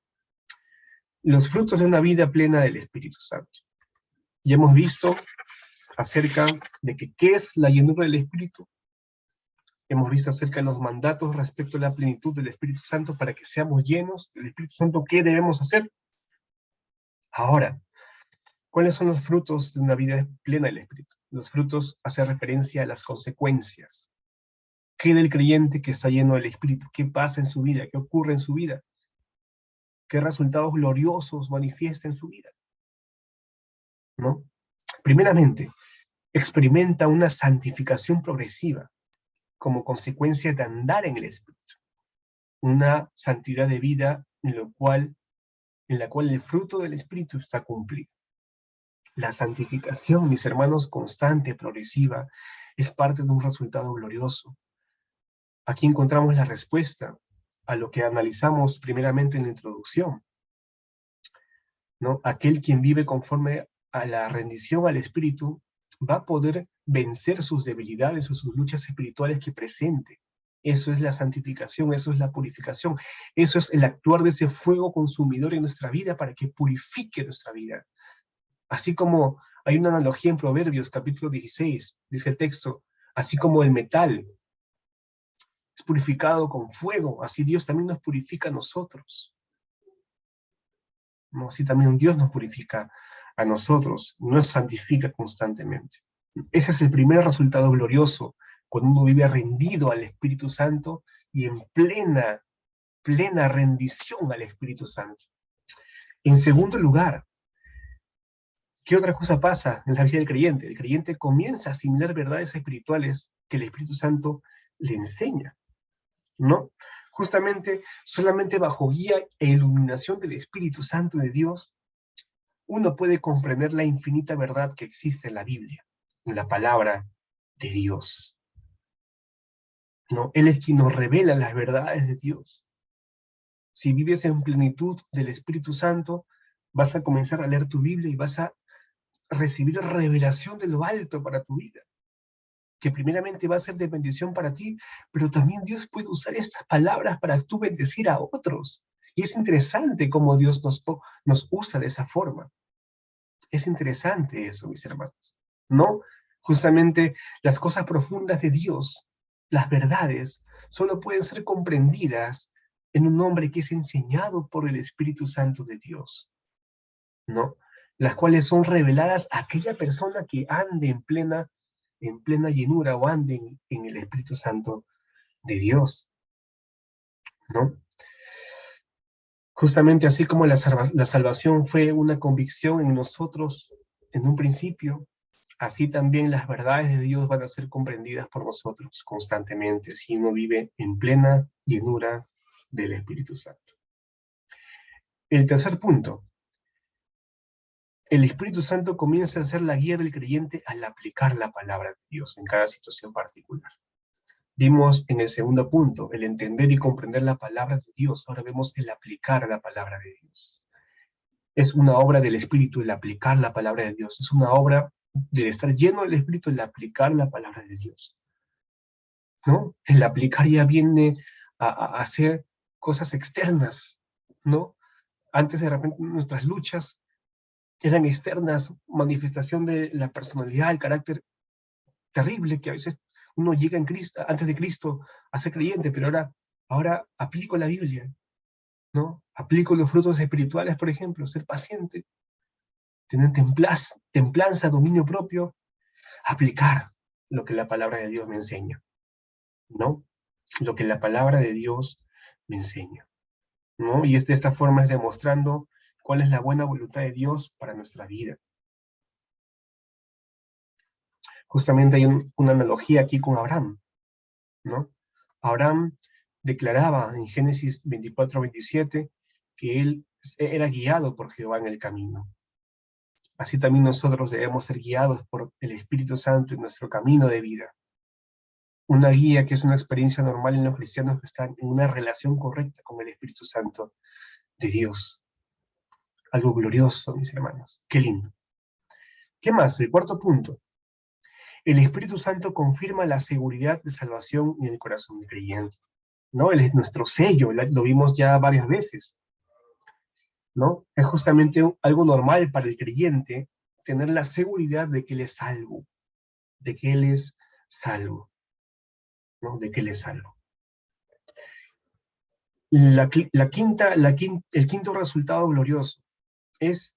Los frutos de una vida plena del Espíritu Santo. Ya hemos visto acerca de qué es la llenura del Espíritu. Hemos visto acerca de los mandatos respecto a la plenitud del Espíritu Santo para que seamos llenos del Espíritu Santo. ¿Qué debemos hacer? Ahora, ¿cuáles son los frutos de una vida plena del Espíritu? Los frutos hacen referencia a las consecuencias. ¿Qué del creyente que está lleno del Espíritu? ¿Qué pasa en su vida? ¿Qué ocurre en su vida? ¿Qué resultados gloriosos manifiesta en su vida? ¿No? Primeramente, experimenta una santificación progresiva como consecuencia de andar en el Espíritu. Una santidad de vida en la cual el fruto del Espíritu está cumplido. La santificación, mis hermanos, constante, progresiva, es parte de un resultado glorioso. Aquí encontramos la respuesta a lo que analizamos primeramente en la introducción, ¿no? Aquel quien vive conforme a la rendición al Espíritu va a poder vencer sus debilidades o sus luchas espirituales que presente. Eso es la santificación, eso es la purificación, eso es el actuar de ese fuego consumidor en nuestra vida para que purifique nuestra vida. Así como hay una analogía en Proverbios, capítulo 16, dice el texto, así como el metal es purificado con fuego, así Dios también nos purifica a nosotros. ¿No? Así también Dios nos purifica a nosotros, nos santifica constantemente. Ese es el primer resultado glorioso, cuando uno vive rendido al Espíritu Santo y en plena rendición al Espíritu Santo. En segundo lugar, ¿qué otra cosa pasa en la vida del creyente? El creyente comienza a asimilar verdades espirituales que el Espíritu Santo le enseña, ¿no? Justamente, solamente bajo guía e iluminación del Espíritu Santo de Dios, uno puede comprender la infinita verdad que existe en la Biblia, en la palabra de Dios, ¿no? Él es quien nos revela las verdades de Dios. Si vives en plenitud del Espíritu Santo, vas a comenzar a leer tu Biblia y vas a recibir revelación de lo alto para tu vida, que primeramente va a ser de bendición para ti, pero también Dios puede usar estas palabras para tú bendecir a otros. Y es interesante cómo Dios nos usa de esa forma. Es interesante eso, mis hermanos, ¿no? Justamente las cosas profundas de Dios, las verdades, solo pueden ser comprendidas en un hombre que es enseñado por el Espíritu Santo de Dios, ¿no? Las cuales son reveladas a aquella persona que ande en plena llenura o ande en el Espíritu Santo de Dios, ¿no? Justamente así como la salvación fue una convicción en nosotros en un principio, así también las verdades de Dios van a ser comprendidas por nosotros constantemente si uno vive en plena llenura del Espíritu Santo. El tercer punto. El Espíritu Santo comienza a ser la guía del creyente al aplicar la palabra de Dios en cada situación particular. Vimos en el segundo punto el entender y comprender la palabra de Dios. Ahora vemos el aplicar la palabra de Dios. Es una obra del Espíritu el aplicar la palabra de Dios. Es una obra del estar lleno del Espíritu el aplicar la palabra de Dios, ¿no? El aplicar ya viene a hacer cosas externas, ¿no? Antes de repente nuestras luchas eran externas, manifestación de la personalidad, el carácter terrible que a veces uno llega en Cristo, antes de Cristo a ser creyente, pero ahora aplico la Biblia, ¿no? Aplico los frutos espirituales, por ejemplo, ser paciente, tener templanza, dominio propio, aplicar lo que la palabra de Dios me enseña, ¿no? Lo que la palabra de Dios me enseña, ¿no? Y de esta forma es demostrando cuál es la buena voluntad de Dios para nuestra vida. Justamente hay una analogía aquí con Abraham, ¿no? Abraham declaraba en Génesis 24:27 que él era guiado por Jehová en el camino. Así también nosotros debemos ser guiados por el Espíritu Santo en nuestro camino de vida. Una guía que es una experiencia normal en los cristianos que están en una relación correcta con el Espíritu Santo de Dios. Algo glorioso, mis hermanos. Qué lindo. ¿Qué más? El cuarto punto. El Espíritu Santo confirma la seguridad de salvación en el corazón del creyente, ¿no? Él es nuestro sello, lo vimos ya varias veces, ¿no? Es justamente algo normal para el creyente tener la seguridad de que Él es salvo, de que Él es salvo, ¿no? De que Él es salvo. El quinto resultado glorioso es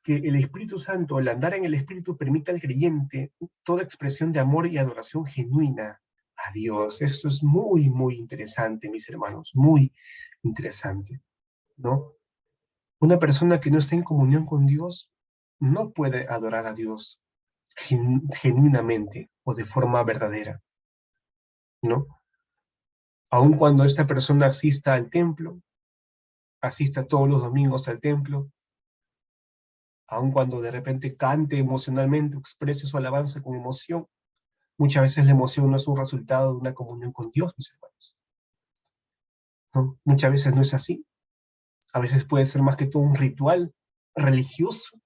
que el Espíritu Santo, al andar en el Espíritu, permite al creyente toda expresión de amor y adoración genuina a Dios. Eso es muy, muy interesante, mis hermanos, muy interesante, ¿no? Una persona que no está en comunión con Dios no puede adorar a Dios genuinamente o de forma verdadera, ¿no? Aun cuando esta persona asista al templo, asista todos los domingos al templo, aun cuando de repente cante emocionalmente, exprese su alabanza con emoción, muchas veces la emoción no es un resultado de una comunión con Dios, mis hermanos, ¿no? Muchas veces no es así. A veces puede ser más que todo un ritual religioso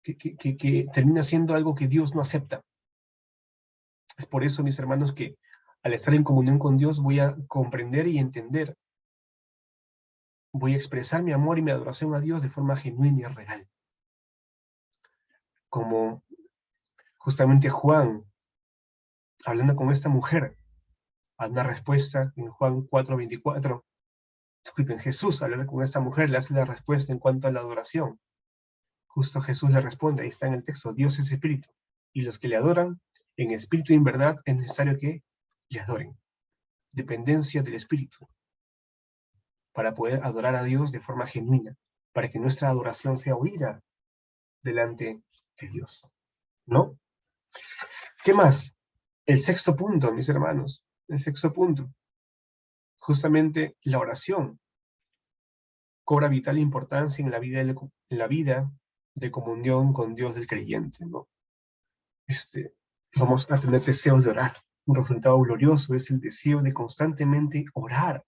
que termina siendo algo que Dios no acepta, Es por eso, mis hermanos, que al estar en comunión con Dios voy a comprender y entender, voy a expresar mi amor y mi adoración a Dios de forma genuina y real. Como justamente Juan, hablando con esta mujer, a una respuesta en Juan 4:24. Disculpen, Jesús, hablando con esta mujer, le hace la respuesta en cuanto a la adoración. Justo Jesús le responde, ahí está en el texto, Dios es espíritu, y los que le adoran en espíritu y en verdad es necesario que le adoren. Dependencia del espíritu, para poder adorar a Dios de forma genuina, para que nuestra adoración sea oída delante de Dios, ¿no? ¿Qué más? El sexto punto, mis hermanos, el sexto punto, justamente la oración cobra vital importancia en la vida de comunión con Dios del creyente, ¿no? Vamos a tener deseos de orar. Un resultado glorioso es el deseo de constantemente orar,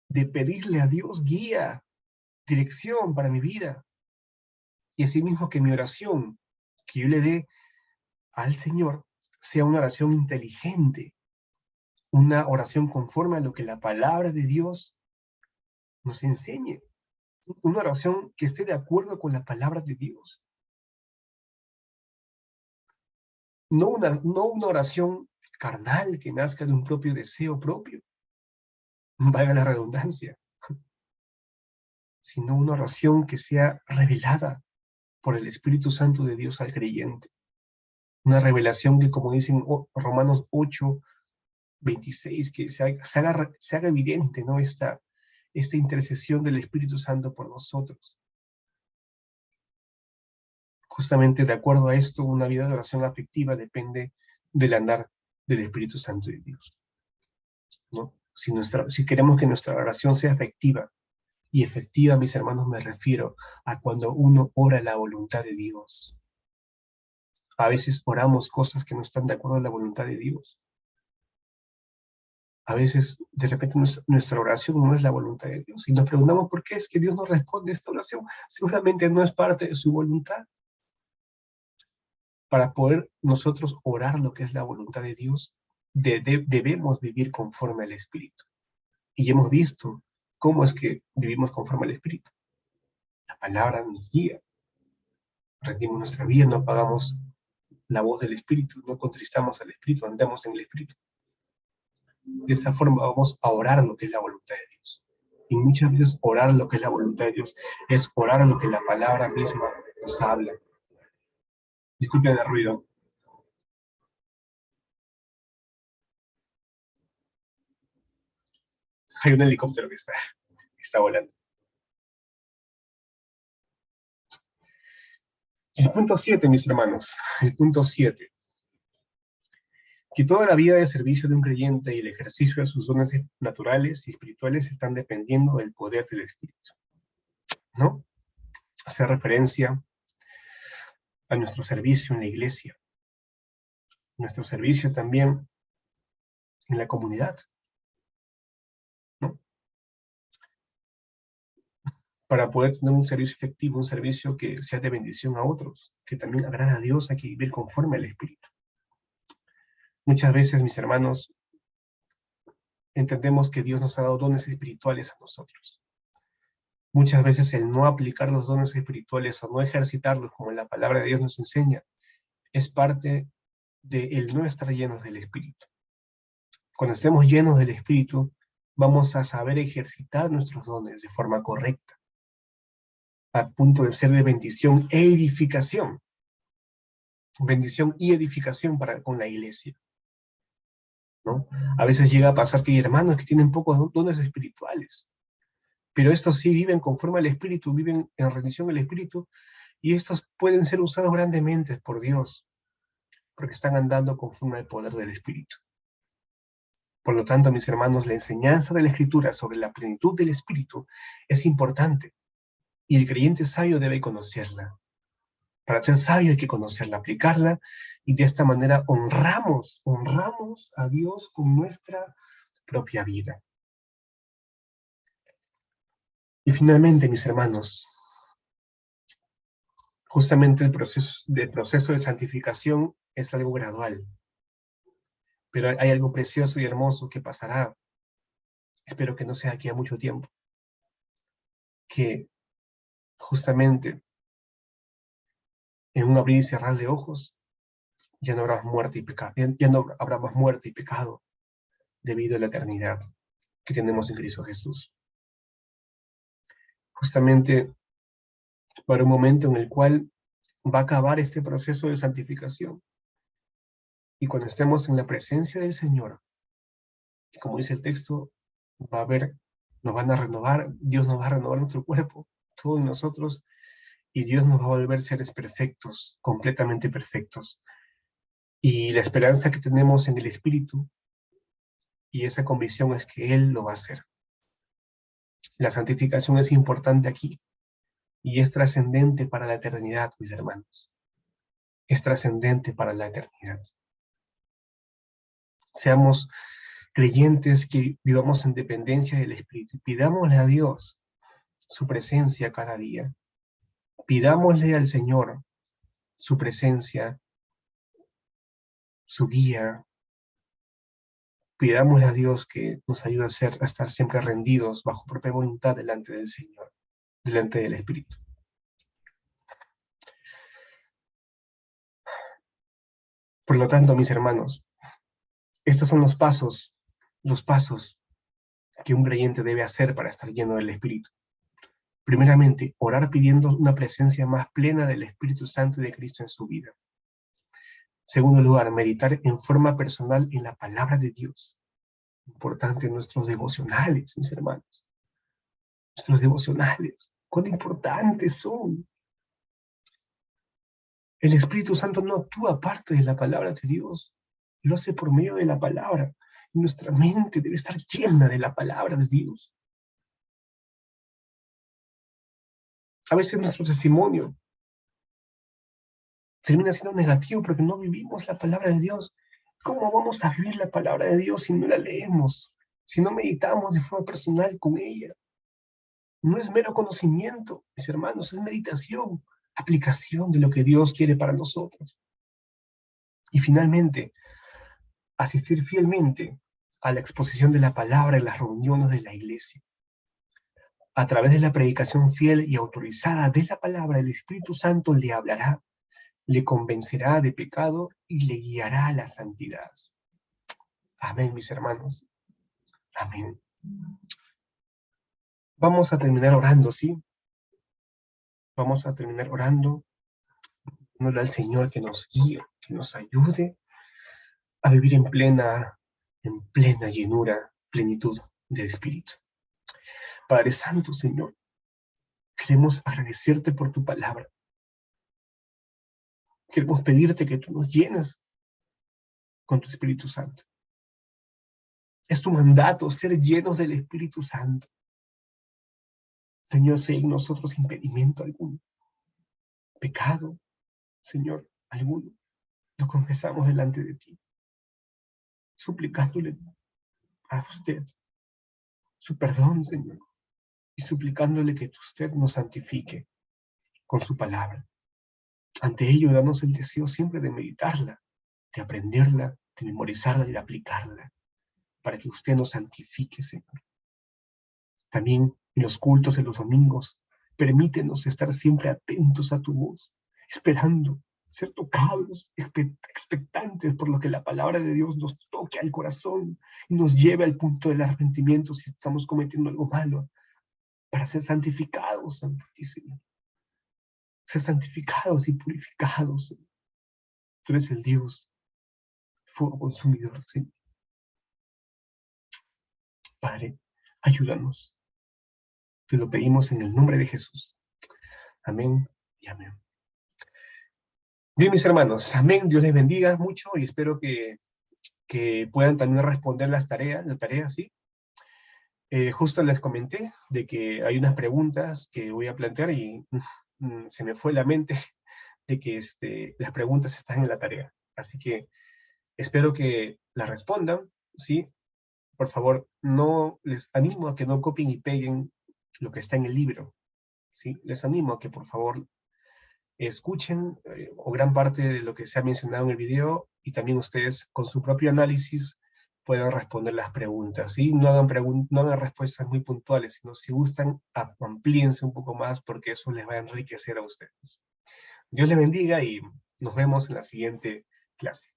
de pedirle a Dios guía, dirección para mi vida. Y asimismo que mi oración, que yo le dé al Señor, sea una oración inteligente, una oración conforme a lo que la palabra de Dios nos enseñe. Una oración que esté de acuerdo con la palabra de Dios. No una oración carnal que nazca de un propio deseo propio, valga la redundancia, sino una oración que sea revelada por el Espíritu Santo de Dios al creyente. Una revelación que, como dicen Romanos 8:26, que se haga evidente, ¿no? Esta intercesión del Espíritu Santo por nosotros. Justamente de acuerdo a esto, una vida de oración afectiva depende del andar del Espíritu Santo de Dios, ¿no? Si queremos que nuestra oración sea afectiva, y efectiva, mis hermanos, me refiero a cuando uno ora la voluntad de Dios. A veces oramos cosas que no están de acuerdo a la voluntad de Dios. A veces, de repente, nuestra oración no es la voluntad de Dios. Y nos preguntamos por qué es que Dios no responde a esta oración. Seguramente no es parte de su voluntad. Para poder nosotros orar lo que es la voluntad de Dios, debemos vivir conforme al Espíritu. Y hemos visto cómo es que vivimos conforme al Espíritu. La palabra nos guía. Rendimos nuestra vida, no apagamos la voz del Espíritu, no contristamos al Espíritu, andamos en el Espíritu. De esa forma vamos a orar lo que es la voluntad de Dios. Y muchas veces orar lo que es la voluntad de Dios es orar lo que la palabra misma nos habla. Disculpen el ruido. Hay un helicóptero que está volando. El punto 7, mis hermanos. El punto 7. Que toda la vida de servicio de un creyente y el ejercicio de sus dones naturales y espirituales están dependiendo del poder del Espíritu, ¿no? Hace referencia a nuestro servicio en la iglesia, nuestro servicio también en la comunidad, ¿no? Para poder tener un servicio efectivo, un servicio que sea de bendición a otros, que también agrada a Dios, hay que vivir conforme al Espíritu. Muchas veces, mis hermanos, entendemos que Dios nos ha dado dones espirituales a nosotros. Muchas veces el no aplicar los dones espirituales o no ejercitarlos como la palabra de Dios nos enseña, es parte de el no estar llenos del Espíritu. Cuando estemos llenos del Espíritu, vamos a saber ejercitar nuestros dones de forma correcta, a punto de ser de bendición e edificación. Bendición y edificación con la iglesia, ¿no? A veces llega a pasar que hay hermanos que tienen pocos dones espirituales, pero estos sí viven conforme al Espíritu, viven en rendición al Espíritu, y estos pueden ser usados grandemente por Dios, porque están andando conforme al poder del Espíritu. Por lo tanto, mis hermanos, la enseñanza de la Escritura sobre la plenitud del Espíritu es importante, y el creyente sabio debe conocerla. Para ser sabio hay que conocerla, aplicarla, y de esta manera honramos a Dios con nuestra propia vida. Y finalmente, mis hermanos, justamente el proceso de santificación es algo gradual. Pero hay algo precioso y hermoso que pasará. Espero que no sea aquí a mucho tiempo. Que justamente en un abrir y cerrar de ojos ya no habrá muerte y pecado. Ya no habrá más muerte y pecado debido a la eternidad que tenemos en Cristo Jesús. Justamente para un momento en el cual va a acabar este proceso de santificación. Y cuando estemos en la presencia del Señor, como dice el texto, va a haber, nos van a renovar, Dios nos va a renovar nuestro cuerpo, todos nosotros, y Dios nos va a volver seres perfectos, completamente perfectos. Y la esperanza que tenemos en el Espíritu y esa convicción es que Él lo va a hacer. La santificación es importante aquí y es trascendente para la eternidad, mis hermanos. Es trascendente para la eternidad. Seamos creyentes que vivamos en dependencia del Espíritu. Pidámosle a Dios su presencia cada día. Pidámosle al Señor su presencia, su guía. Pidámosle a Dios que nos ayude a estar siempre rendidos bajo propia voluntad delante del Señor, delante del Espíritu. Por lo tanto, mis hermanos, estos son los pasos que un creyente debe hacer para estar lleno del Espíritu. Primeramente, orar pidiendo una presencia más plena del Espíritu Santo y de Cristo en su vida. Segundo lugar, meditar en forma personal en la palabra de Dios. Importante nuestros devocionales, mis hermanos. Nuestros devocionales, cuán importantes son. El Espíritu Santo no actúa aparte de la palabra de Dios. Lo hace por medio de la palabra. Y nuestra mente debe estar llena de la palabra de Dios. A veces nuestro testimonio termina siendo negativo porque no vivimos la palabra de Dios. ¿Cómo vamos a vivir la palabra de Dios si no la leemos? Si no meditamos de forma personal con ella. No es mero conocimiento, mis hermanos, es meditación, aplicación de lo que Dios quiere para nosotros. Y finalmente, asistir fielmente a la exposición de la palabra en las reuniones de la iglesia. A través de la predicación fiel y autorizada de la palabra, el Espíritu Santo le hablará, le convencerá de pecado y le guiará a la santidad. Amén, mis hermanos. Amén. Vamos a terminar orando, ¿sí? Vamos a terminar orando, pidiéndole al Señor que nos guíe, que nos ayude a vivir en plena llenura, plenitud de Espíritu. Padre Santo, Señor, queremos agradecerte por tu palabra. Queremos pedirte que tú nos llenes con tu Espíritu Santo. Es tu mandato ser llenos del Espíritu Santo. Señor, si hay en nosotros impedimento alguno, pecado, Señor, alguno, lo confesamos delante de ti, suplicándole a usted su perdón, Señor, y suplicándole que usted nos santifique con su palabra. Ante ello, danos el deseo siempre de meditarla, de aprenderla, de memorizarla y de aplicarla, para que usted nos santifique, Señor. También en los cultos de los domingos, permítenos estar siempre atentos a tu voz, esperando, ser tocados, expectantes por lo que la palabra de Dios nos toque al corazón y nos lleve al punto del arrepentimiento si estamos cometiendo algo malo, para ser santificados ante ti, Señor. Ser santificados y purificados, Señor. Tú eres el Dios, fuego consumidor, Señor. Padre, ayúdanos. Te lo pedimos en el nombre de Jesús. Amén y amén. Bien, mis hermanos, amén. Dios les bendiga mucho y espero que puedan también responder la tarea, ¿sí? Justo les comenté de que hay unas preguntas que voy a plantear y se me fue la mente de que las preguntas están en la tarea. Así que espero que las respondan, ¿sí? Por favor, no les animo a que no copien y peguen lo que está en el libro, ¿sí? Les animo a que por favor escuchen o gran parte de lo que se ha mencionado en el video y también ustedes con su propio análisis puedan responder las preguntas. ¿Sí? No hagan respuestas muy puntuales, sino si gustan, amplíense un poco más porque eso les va a enriquecer a ustedes. Dios les bendiga y nos vemos en la siguiente clase.